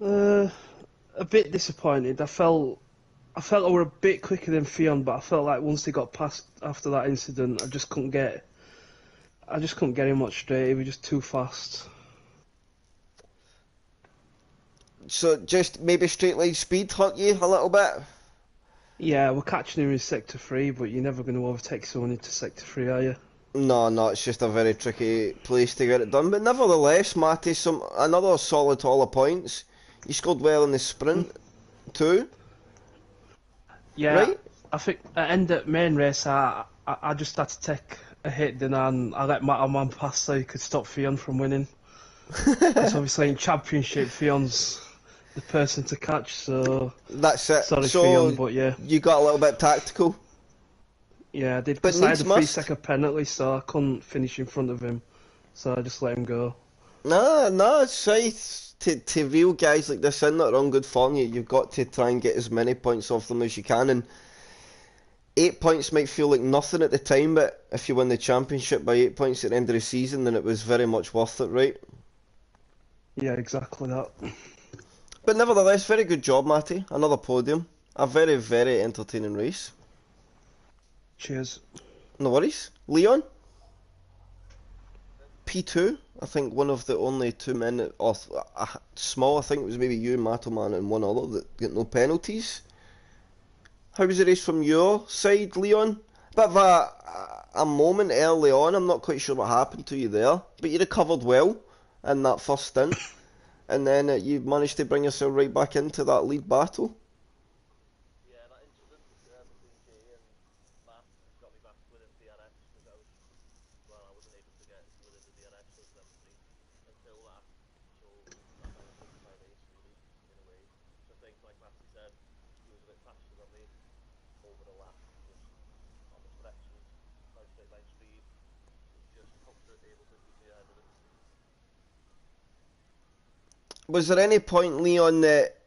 A bit disappointed. I felt I were a bit quicker than Fionn, but I felt like once they got past after that incident, I just couldn't get him much straight. He was just too fast. So just maybe straight line speed hurt you a little bit? Yeah, we're catching him in Sector 3, but you're never going to overtake someone into Sector 3, are you? No, it's just a very tricky place to get it done. But nevertheless, Matty, another solid haul of points. You scored well in the sprint too. Yeah, right? I think at end of main race, I just had to take a hit, then I let my man pass so he could stop Fionn from winning. Because obviously in Championship, Fionn's the person to catch, so... That's it. Sorry, so Fionn, but yeah. You got a little bit tactical. Yeah, I did, but because I had a needs must. 3-second penalty, so I couldn't finish in front of him. So I just let him go. No, it's right. To real guys like this in that are on good form, you've got to try and get as many points off them as you can. And 8 points might feel like nothing at the time, but if you win the championship by 8 points at the end of the season, then it was very much worth it, right? Yeah, exactly that. But nevertheless, very good job, Matty. Another podium. A very entertaining race. Cheers. No worries. Leon? P2, I think one of the only 2 men, or small, I think it was maybe you, Mattoman, and one other that get no penalties. How was the race from your side, Leon? Bit of a moment early on, I'm not quite sure what happened to you there, but you recovered well in that first stint, and then you managed to bring yourself right back into that lead battle. Yeah, that incident between Jay and Matt got me back within DRS because I wasn't able to get within the DRS of them three until that. So that kind of finished my race really, in a way. So things like Matty said, he was a bit faster than me over the lap, just on the stretches, by straight line speed, just able to keep me ahead of it. Was there any point, Leon, that,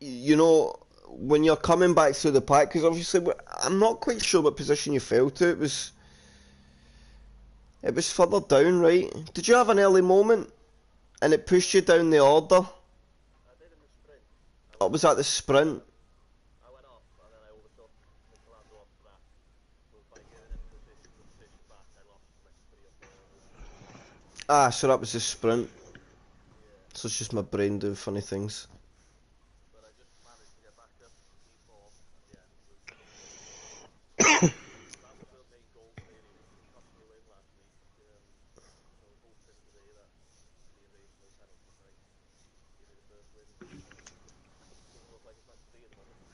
you know, when you're coming back through the pack, because obviously I'm not quite sure what position you fell to. It was further down, right? Did you have an early moment and it pushed you down the order? I did in the sprint. Or was that the sprint? I went off and then I overtook Michelangelo after that. But by giving him the position back, I lost like 3 or 4 of them. Ah, so that was the sprint. Yeah. So it's just my brain doing funny things. But I just managed to get back up to P4 at the end with that was the main goal today really, after the win last week. So hoping today that the race no penalties might give me the first win, but doesn't look like it's meant to be at the moment.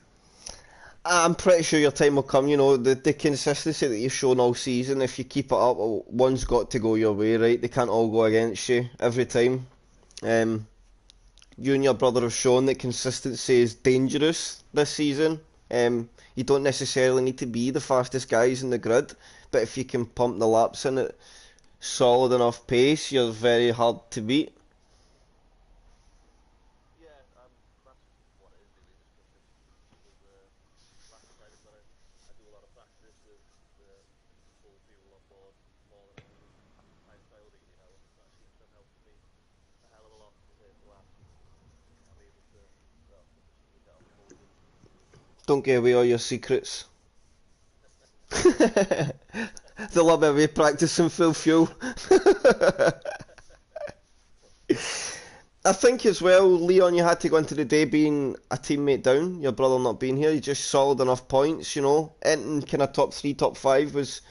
I'm pretty sure your time will come, you know, the consistency that you've shown all season, if you keep it up, one's got to go your way, right? They can't all go against you every time. You and your brother have shown that consistency is dangerous this season. You don't necessarily need to be the fastest guys in the grid, but if you can pump the laps in at solid enough pace, you're very hard to beat. Yeah, that's what it is really, just consistency. Because like I said, I do a lot of practice with full fuel on board more than I do time trial really now, and that seems to have helped me a hell of a lot compared to last week. I'm able to, well, consistently get on the podium. Don't give away all your secrets. The love away practicing full fuel. I think as well, Leon, you had to go into the day being a teammate down, your brother not being here. You just solid enough points, you know. Anything kind of top 3, top 5 was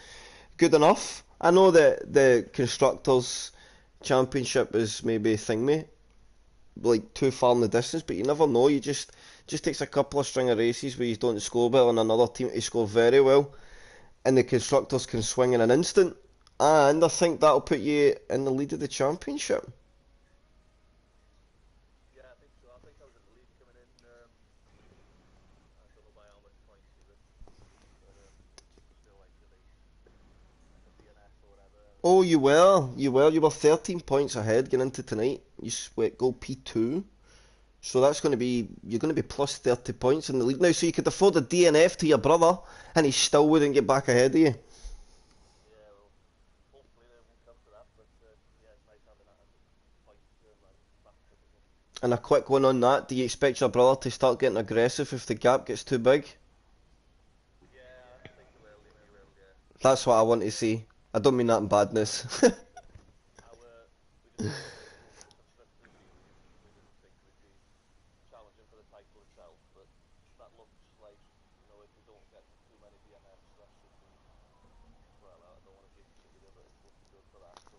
good enough. I know that the Constructors' Championship is maybe thingy, like too far in the distance, but you never know. You just takes a couple of string of races where you don't score well and another team to score very well, and the Constructors can swing in an instant. And I think that'll put you in the lead of the championship. Yeah, I think so. I think I was in the lead coming in. I don't know by how much points either, but still like the race, like a DNF or whatever. Oh, you were 13 points ahead going into tonight. You sweat go P2. So that's going to be, you're going to be plus 30 points in the league now. So you could afford a DNF to your brother and he still wouldn't get back ahead of you. Yeah, well, hopefully they won't come to that, but yeah, it's nice having that as a point and backup as well. And a quick one on that, do you expect your brother to start getting aggressive if the gap gets too big? Yeah, I think they will, yeah. That's what I want to see. I don't mean that in badness. We decided to go for the Constructors really because we didn't think we'd be challenging for the title itself, but that looks like, if we don't get too many DNFs, that should be, well, I don't want to jinx it either, but it's looking good for that, so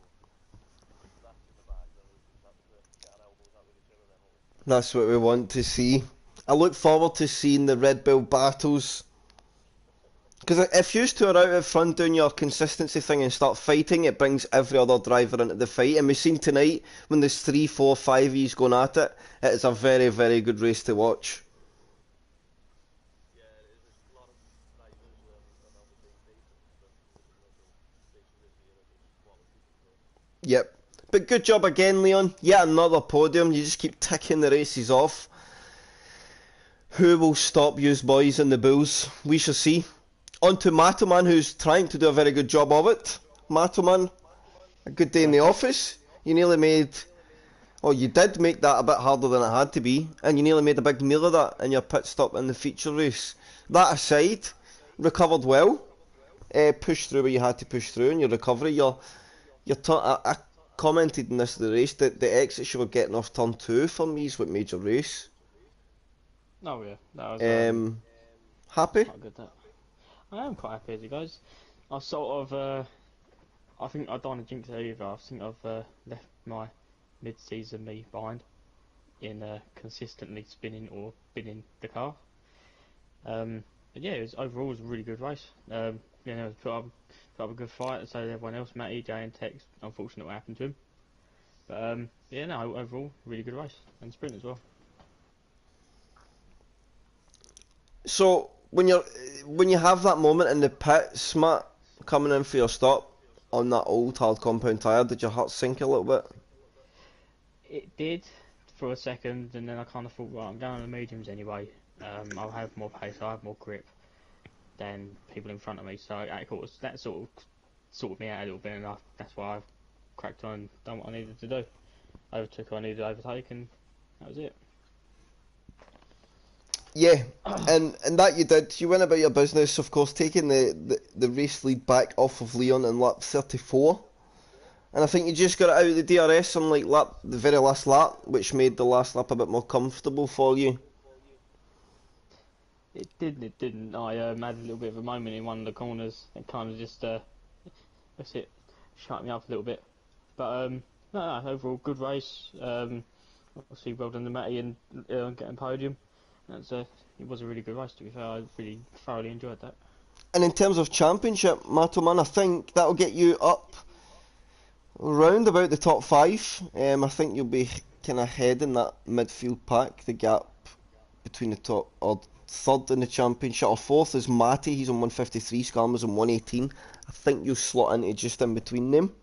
if that's in the bag, then we'll just have to get our elbows out with each other then, won't we? That's what we want to see. I look forward to seeing the Red Bull battles. Because if you two are out at front doing your consistency thing and start fighting, it brings every other driver into the fight. And we've seen tonight, when there's 3, 4, 5 E's going at it, it is a very, very good race to watch. Yeah, there's a lot of drivers on the same pace and constructors, and also races this year are just quality for sure. Yep. But good job again, Leon. Yet another podium. You just keep ticking the races off. Who will stop you boys in the bulls? We shall see. On to Matoman, who's trying to do a very good job of it. Matoman, a good day in the office. You nearly made... Oh, you did make that a bit harder than it had to be, and you nearly made a big meal of that in your pit stop in the feature race. That aside, recovered well. Pushed through where you had to push through in your recovery. I commented in this the race that the exits you were getting off turn 2 for me is what made your race. Oh yeah, that was Happy? quite good. That I am quite happy with you guys. I sort of, I think I don't want to jinx it either. I think I've left my mid-season me behind in consistently spinning or binning the car. But yeah, overall it was a really good race. It was put up a good fight. So did everyone else, Matty, Jay, and Tex. Unfortunately, what happened to him. But yeah, no, overall really good race and sprint as well. So when you have that moment in the pits, Matt, coming in for your stop on that old hard compound tyre, did your heart sink a little bit? It did for a second, and then I kind of thought, right, I'm going on the mediums anyway. I have more pace, I have more grip than people in front of me. So of course that sort of sorted me out a little bit, and that's why I cracked on and done what I needed to do. Overtook who I needed to overtake, and that was it. Yeah, and that you did. You went about your business, of course, taking the race lead back off of Leon in lap 34. And I think you just got it out of the DRS on like the very last lap, which made the last lap a bit more comfortable for you. It didn't. It didn't. I had a little bit of a moment in one of the corners. It kind of just that's it, shut me up a little bit. But no, overall good race. Obviously well done to Matty and getting podium. That's it was a really good race, to be fair. I really thoroughly enjoyed that. And in terms of championship, Matoman, I think that'll get you up round about the top 5. I think you'll be kind of head in that midfield pack. The gap between the top or third in the championship or fourth is Matty. He's on 153. Skarma's on 118. I think you'll slot into just in between them.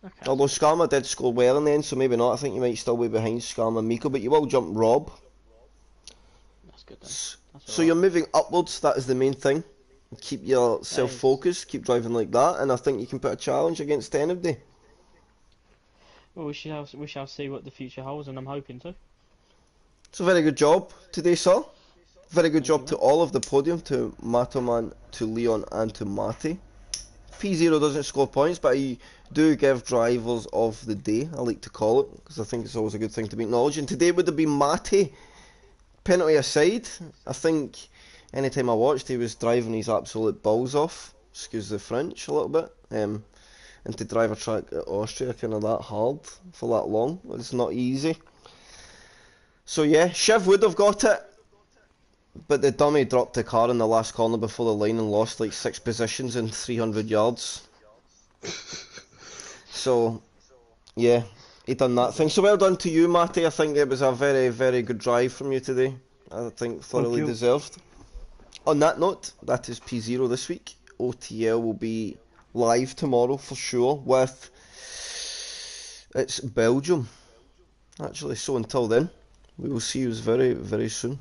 Okay. Although Skarma did score well in the end, so maybe not. I think you might still be behind Skarma and Miko, but you will jump Rob. That's good then. So you're moving upwards. That is the main thing. Keep yourself focused. Keep driving like that, and I think you can put a challenge against anybody. Well, we shall see what the future holds, and I'm hoping to. It's a very good job today, sir. Very good job to all of the podium, to Matoman, to Leon, and to Matty. P0 doesn't score points, but I do give drivers of the day, I like to call it, because I think it's always a good thing to be acknowledged. And today would have been Matty. Penalty aside, I think anytime I watched, he was driving his absolute balls off, excuse the French a little bit, and to drive a track at Austria kind of that hard for that long, it's not easy. So yeah, Shiv would have got it, but the dummy dropped the car in the last corner before the line and lost like 6 positions in 300 yards. So yeah, he done that thing. So well done to you, Matty. I think it was a very, very good drive from you today. I think thoroughly deserved. On that note, that is P0 this week. OTL will be live tomorrow for sure with it's Belgium actually. So until then, we will see you very, very soon.